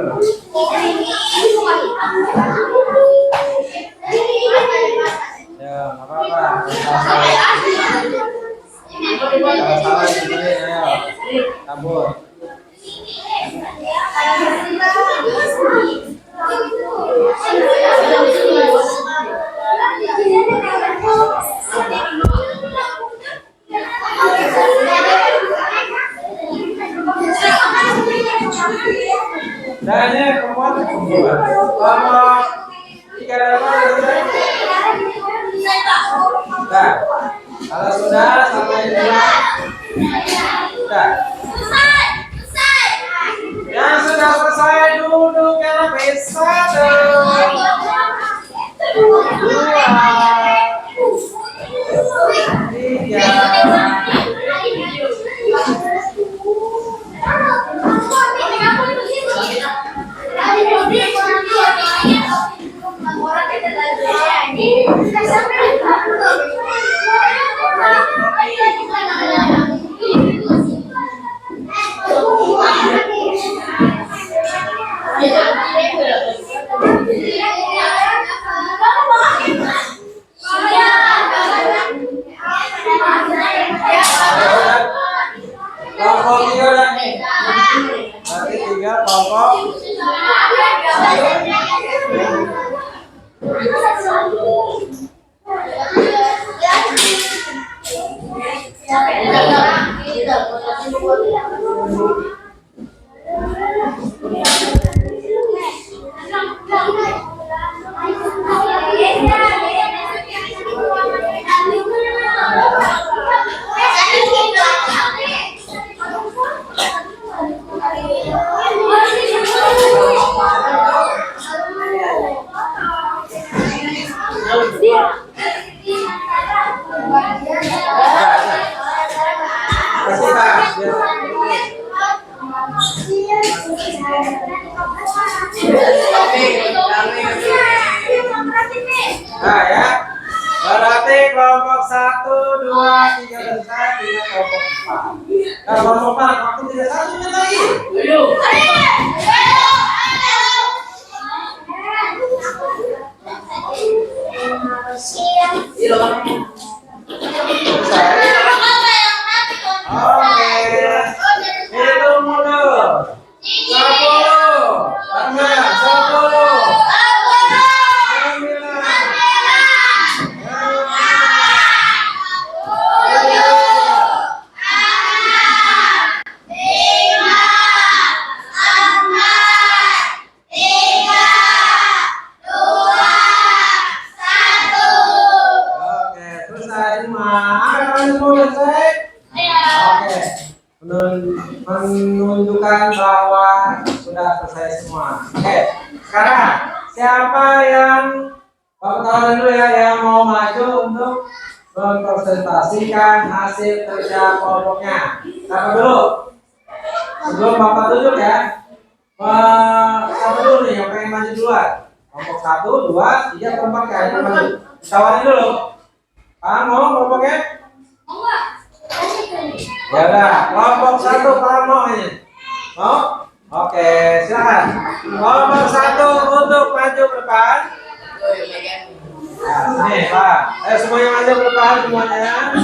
Ya, apa-apa. Kalau salah dibenerin, ayo. Cabut. Dan ini perempuan. Kelompok 3 dan 4 selesai. Nah, kalau sudah sampai di sudah. Yang sudah selesai duduk yang lebih 1, 2, kelompok 3 dan nanti 3 kelompok. Kasih Kak, nah ya, berarti kelompok 1, 2, 3 selesai, 3 kelompok 4. Nah, kelompok 4, waktu 3 1 menit lagi. Oke, hitung mundur. 10, tangan, 10, 9, Oke, menunjukkan bahwa sudah selesai semua. Oke, sekarang siapa yang tahu dulu ya yang mau maju untuk mempresentasikan hasil kerja kelompoknya? Siapa dulu? Sebelum Bapak tunjuk ya. Siapa dulu nih yang pengen maju duluan? Kelompok 1, 2, 3, 4 ya yang maju. Tawarin dulu. Paham mau kelompoknya? Ya udah, kelompok 1 paham mau ini? Mau? Oke, silakan. Kelompok 1 untuk maju ke depan. Nah, sini Pak. Semuanya maju ke depan semuanya.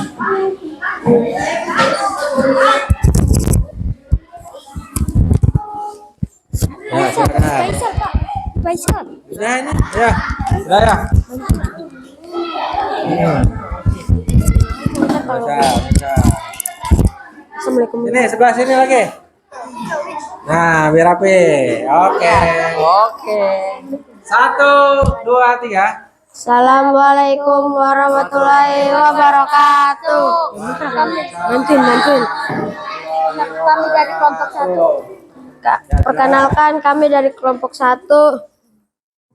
Ya, silakan.
Faisal.
Udah ini, ya. Udah ya. Bisa.
Assalamualaikum.
Ini sebelah sini lagi. Nah, biar rapi. Oke. 1, 2, 3.
Assalamualaikum warahmatullahi wabarakatuh. Bantuin. Kami dari kelompok 1. Perkenalkan, kami dari kelompok 1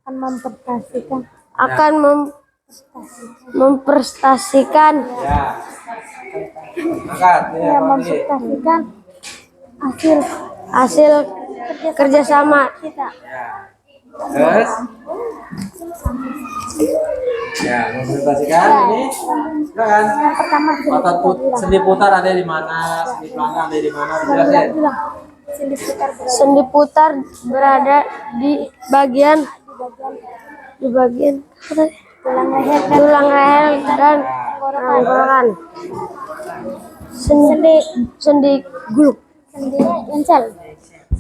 akan memprestasikan
Ya. Angkat, ya,
memprestasikan hasil kerjasama kita.
Ya. Terus Ya, mempresentasikan ini. Silakan.
Yang pertama
Sendi putar ada di mana? Sendi pelana ada di mana? Dijelasin.
Sendi putar berada di bagian tulang leher dan tenggorokan. Sendi gulung.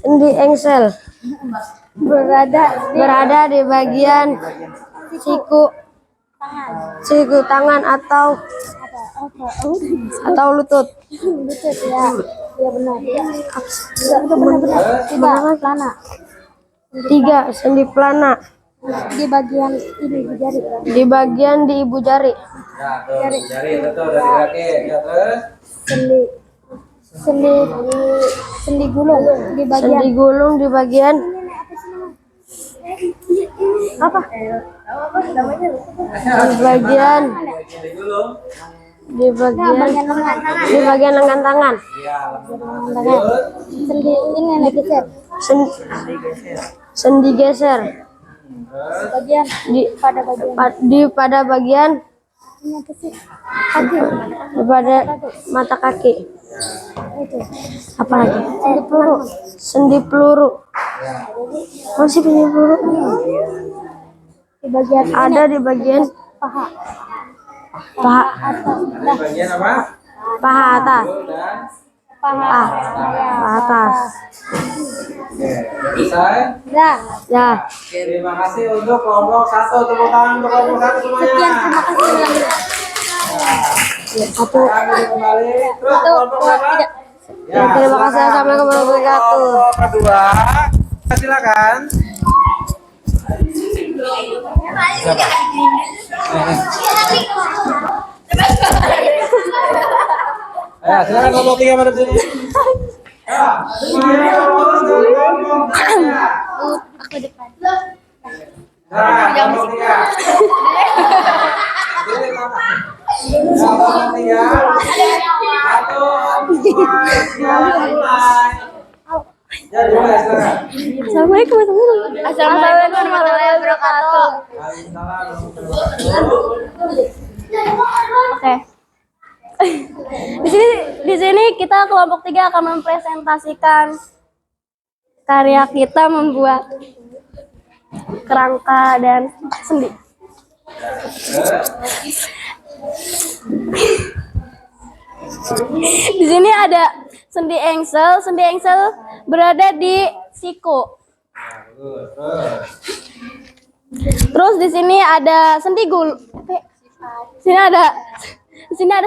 Sendi engsel berada di bagian siku tangan atau lutut. Tiga, sendi pelana di bagian ibu jari.
Ya, tuh, jari itu tuh udah digerakin. Ya, terus.
sendi gulung di
Sendi gulung di bagian
apa?
Sendi gulung.
di bagian lengan tangan.
Iya, lanjut.
Sendi ini yang geser.
Sendi geser
Bagian
pada bagian
kaki.
pada mata kaki. Apa lagi? Sendi peluru. Masih sendi peluru.
Di bagian
Ada di bagian
paha.
paha
Di bagian apa?
paha atas.
Dan
Paha atas.
oke, selesai.
Ya.
Terima kasih untuk kelompok 1. Tepuk tangan untuk kelompok 1 semuanya.
Terima kasih.
Satu.
Kami kembali. Terus kelompok berapa?
Ya, terima kasih. Assalamualaikum warahmatullahi wabarakatuh.
Kelompok kedua. Silakan. Ya, silakan kelompok 3 madep sini. Ya, semuanya lurus dari kelompok 3.
Aku depan.
Nah, kelompok 3. Sini, Mama. Ya, kelompok 3. 1, 2, 3, mulai. Ya, dimulai, silakan.
Assalamualaikum warahmatullahi wabarakatuh.
Waalaikumsalam warahmatullahi wabarakatuh.
Oke. Di sini kita kelompok 3 akan mempresentasikan karya kita membuat kerangka dan sendi. Di sini ada sendi engsel. Sendi engsel berada di siku. Terus di sini ada sendi gulung. Di sini ada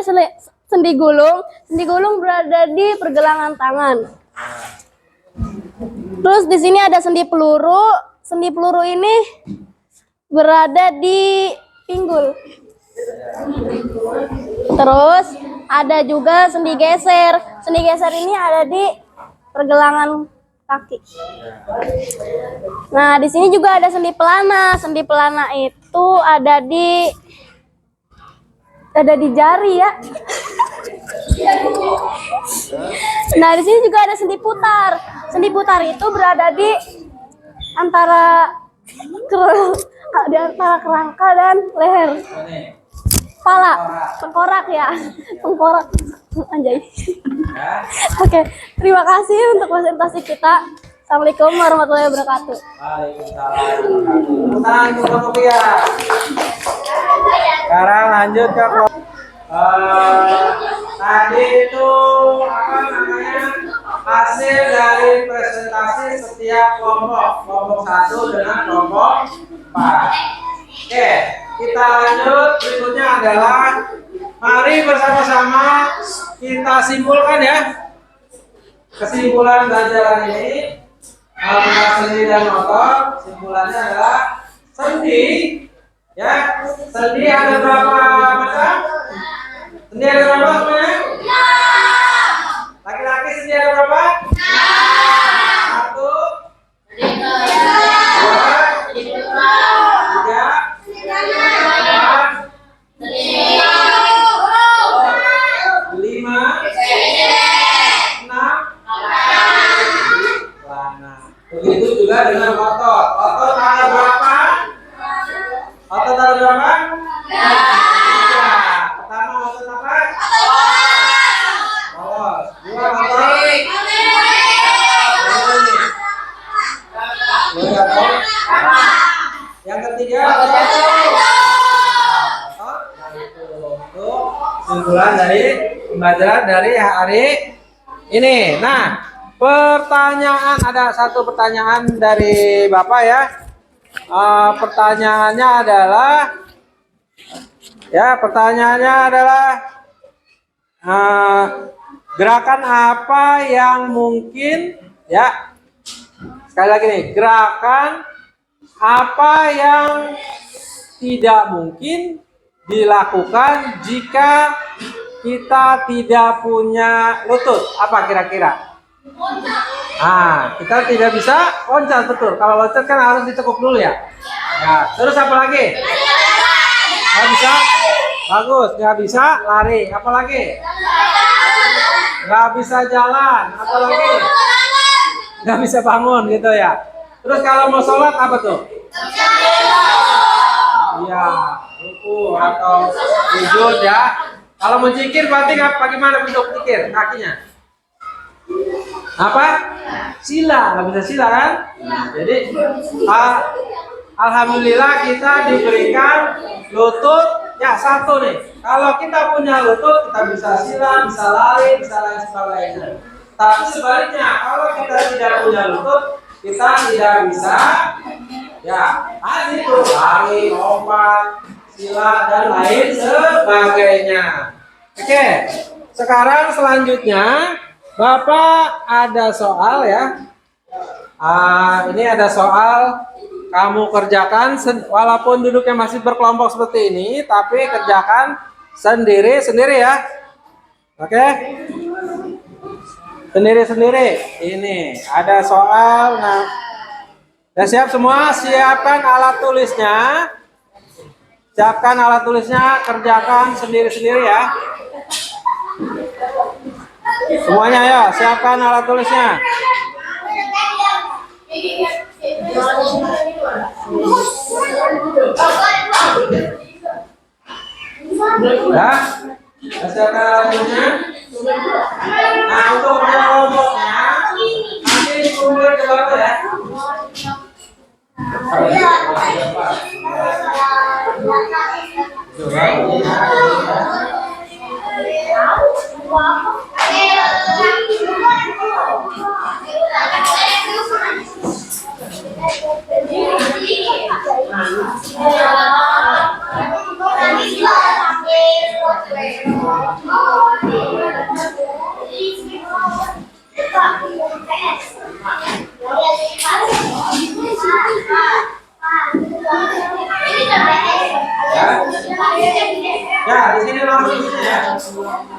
sendi gulung. Sendi gulung berada di pergelangan tangan. Terus di sini ada sendi peluru. Sendi peluru ini berada di pinggul. Terus ada juga sendi geser. Sendi geser ini ada di pergelangan kaki. Nah, di sini juga ada sendi pelana. Sendi pelana itu ada di jari ya. Nah, di sini juga ada sendi putar. Sendi putar itu berada di antara kerangka dan leher. Kepala, tengkorak ya. Tengkorak. Anjay. Oke, terima kasih untuk presentasi kita. Assalamualaikum warahmatullahi wabarakatuh.
Waalaikumsalam. Tangan kelompok 3. Sekarang lanjut ke kelompok. Tadi itu apa namanya, hasil dari presentasi setiap kelompok. Kelompok 1 dengan kelompok 4. Oke, kita lanjut. Berikutnya adalah mari bersama-sama kita simpulkan ya kesimpulan pelajaran ini. Tentang sendi dan otot, simpulannya adalah sendi. Ya, sendi ada berapa macam? Sendi ada berapa semuanya? Laki-laki sendi ada berapa? 1, 2, 3, 4, 5, 6. Begitu juga dengan otot. Otot ada berapa? Otot ada berapa? Tiga. Pertama otot apa? Polos. Dua otot. Yang ketiga otot. Itu kesimpulan dari pembelajaran dari hari ini. Nah, pertanyaan, ada satu pertanyaan dari Bapak ya. Pertanyaannya adalah gerakan apa yang mungkin ya, sekali lagi nih, gerakan apa yang tidak mungkin dilakukan jika kita tidak punya lutut? Apa kira-kira? Kita tidak bisa loncat, betul. Kalau loncat kan harus ditekuk dulu ya. Ya, terus apa lagi? Nggak bisa? Bagus, nggak bisa lari. Apa lagi? Nggak bisa jalan. Apa lagi? Nggak bisa bangun gitu ya. Terus kalau mau sholat apa tuh? Iya, ruku atau sujud ya. Kalau mau zikir berarti bagaimana bentuk zikir? Kakinya apa? Sila, nggak bisa sila kan? Jadi alhamdulillah kita diberikan lutut ya satu nih. Kalau kita punya lutut, kita bisa sila, bisa lari, bisa lain sebagainya. Tapi sebaliknya, kalau kita tidak punya lutut, kita tidak bisa ya itu lari, lompat, sila dan lain sebagainya. Oke, sekarang selanjutnya Bapak ada soal ya. Ini ada soal, kamu kerjakan walaupun duduknya masih berkelompok seperti ini, tapi kerjakan sendiri-sendiri ya. Oke? Sendiri-sendiri. Ini ada soal. Nah, udah siap semua? Siapkan alat tulisnya. Siapkan alat tulisnya, kerjakan sendiri-sendiri ya. Semuanya ya, siapkan alat tulisnya. Ya, siapkan alat tulisnya. Nah, untuk kelompoknya nanti dikumpulkan ke bawah ya. Ya, di sini langsung ya.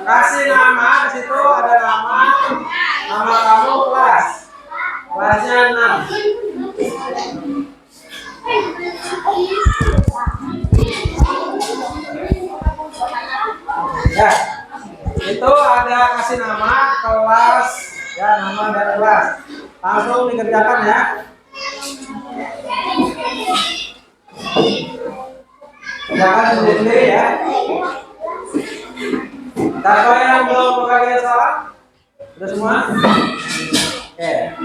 Kasih nama, di situ ada nama kamu, kelas. Kelasnya 6. Ya, itu ada kasih nama kelas, ya nama dan kelas. Langsung dikerjakan ya. Kerjakan sendiri ya. Siapa yang belum berkali salah? Sudah semua? Oke.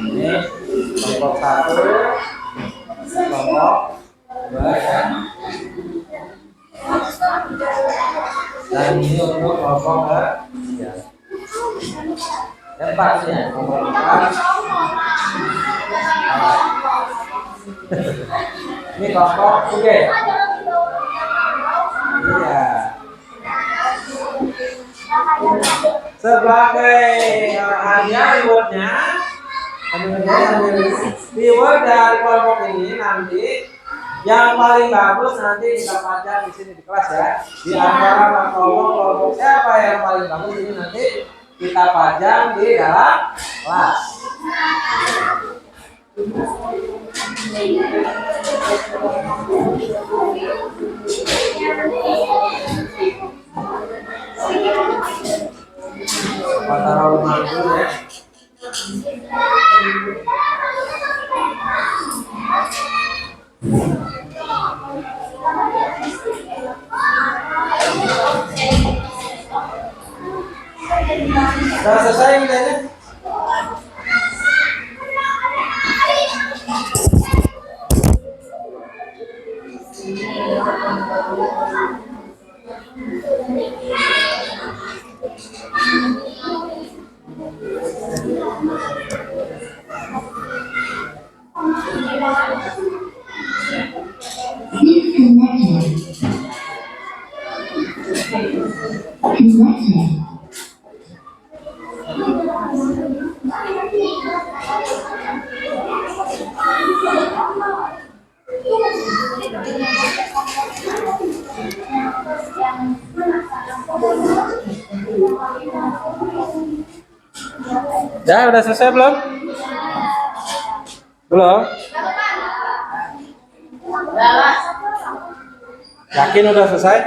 Ini kelompok 1, kelompok 2 ya. Dan ini untuk kelompok 3. Empat ya, kelompok 4. Ini kelompok 3. Iya. Sebagai hadiah rewardnya, reward dari kelompok ini nanti yang paling bagus nanti kita pajang di sini di kelas ya. Di antara kelompok siapa yang paling bagus ini nanti kita pajang di dalam kelas. Taruh rumah dulu ya. Udah selesai nilainya? Ya, udah selesai belum? Belum? Yakin udah selesai?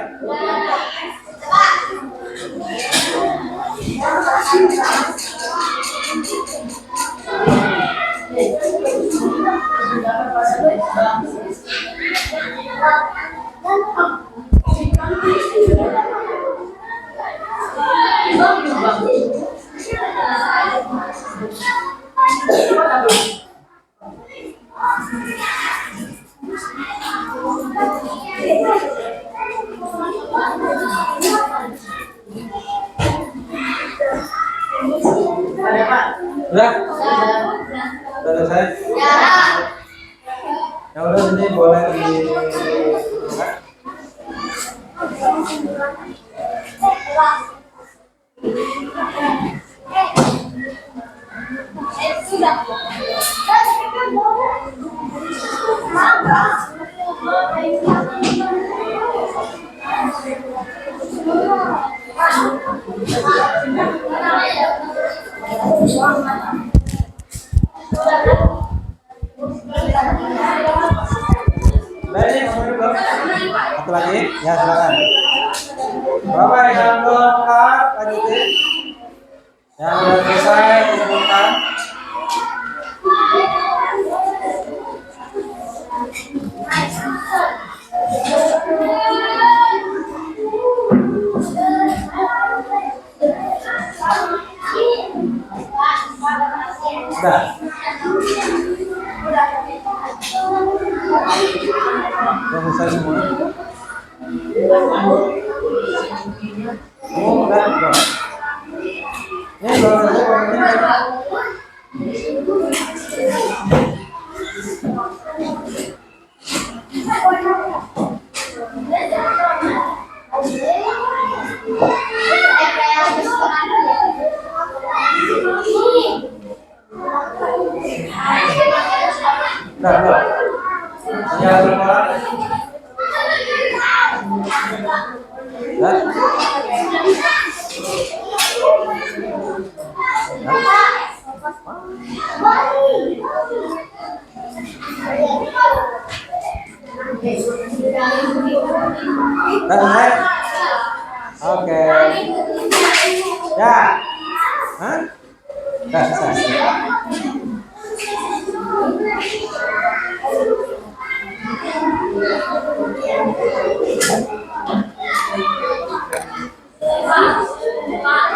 Udah? Udah selesai? Ya udah, ini boleh di satu lagi, ya silakan. Bapak yang belum lengkap, lanjutin. Yang sudah selesai, kumpulkan. Sudah. Sudah selesai semua. Oh, udah. Ini belum selesai. Udah. Ya, berapa? Selesai? Oke. Ya. Hah? Selesai.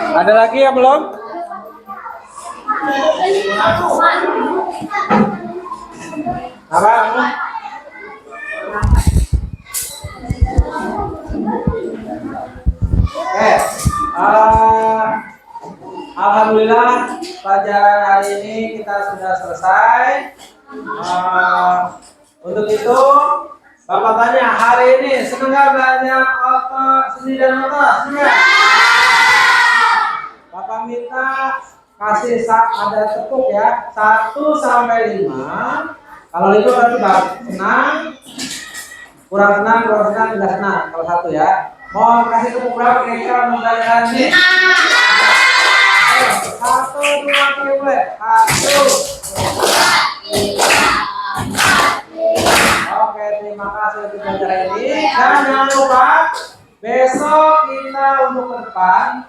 Ada lagi yang belum? Apa? Oke. Alhamdulillah pelajaran hari ini kita sudah selesai. Untuk itu Bapak tanya, hari ini senang nggak belajar seni dan notas? Senang? Bapak minta kasih ada tepuk ya, 1 sampai 5. Kalau itu berarti Bapak senang, kurang senang, tidak senang. Kalau 1 ya. Mau kasih tepuk berapa kira-kira untuk belajar ini? 1, 2, 3 mulai. 1, 2, 3. Oke, terima kasih untuk acara ini. Dan jangan lupa besok kita untuk ke depan,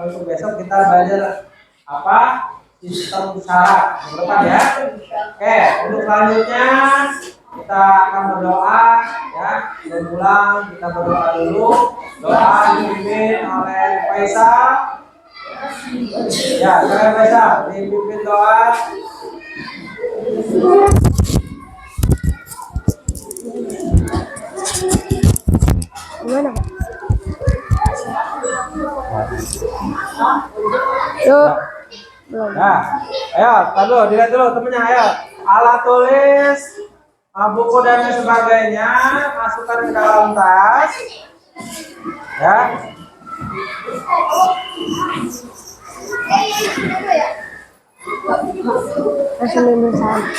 untuk besok kita belajar apa? Sistem syarat. Ke depan ya. Oke, untuk selanjutnya kita akan berdoa ya. Sebelum pulang kita berdoa dulu. Doa dipimpin oleh Faisal. Ya, silakan Faisal, dipimpin doa.
Gimana, Pak? Yuk. Belum.
Nah, ayo, tar dulu, dilihat dulu temennya, ayo. Alat tulis, buku dan lain sebagainya, masukkan ke dalam tas. Ya.
Langsung ambil sana.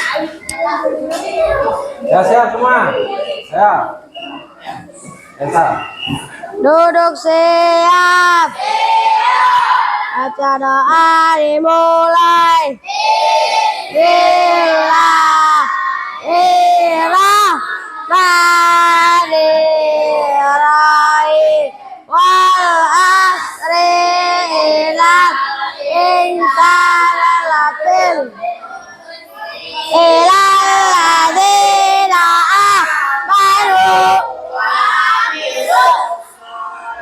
Ya, siap semua. Ayo. Faisal.
Duduk siap. Baca doa dimulai. Bismillahirrahmanirrahim. Wal asri innal insana lafil ilal ladzina amanu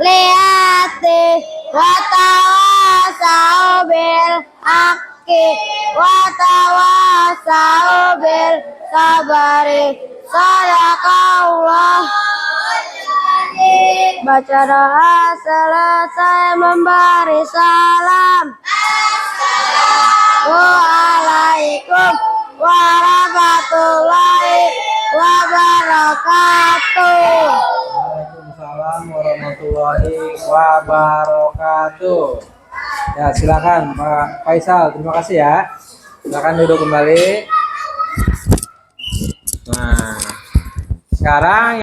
liati wa tawasau bil haqqi wa tawasau bil sabari. Sadaqallah. Baca doa selesai memberi salam. Assalamualaikum warahmatullahi wabarakatuh.
Waalaikumsalam warahmatullahi wabarakatuh. Ya, silakan Pak Faisal. Terima kasih ya. Silakan duduk kembali. Nah, sekarang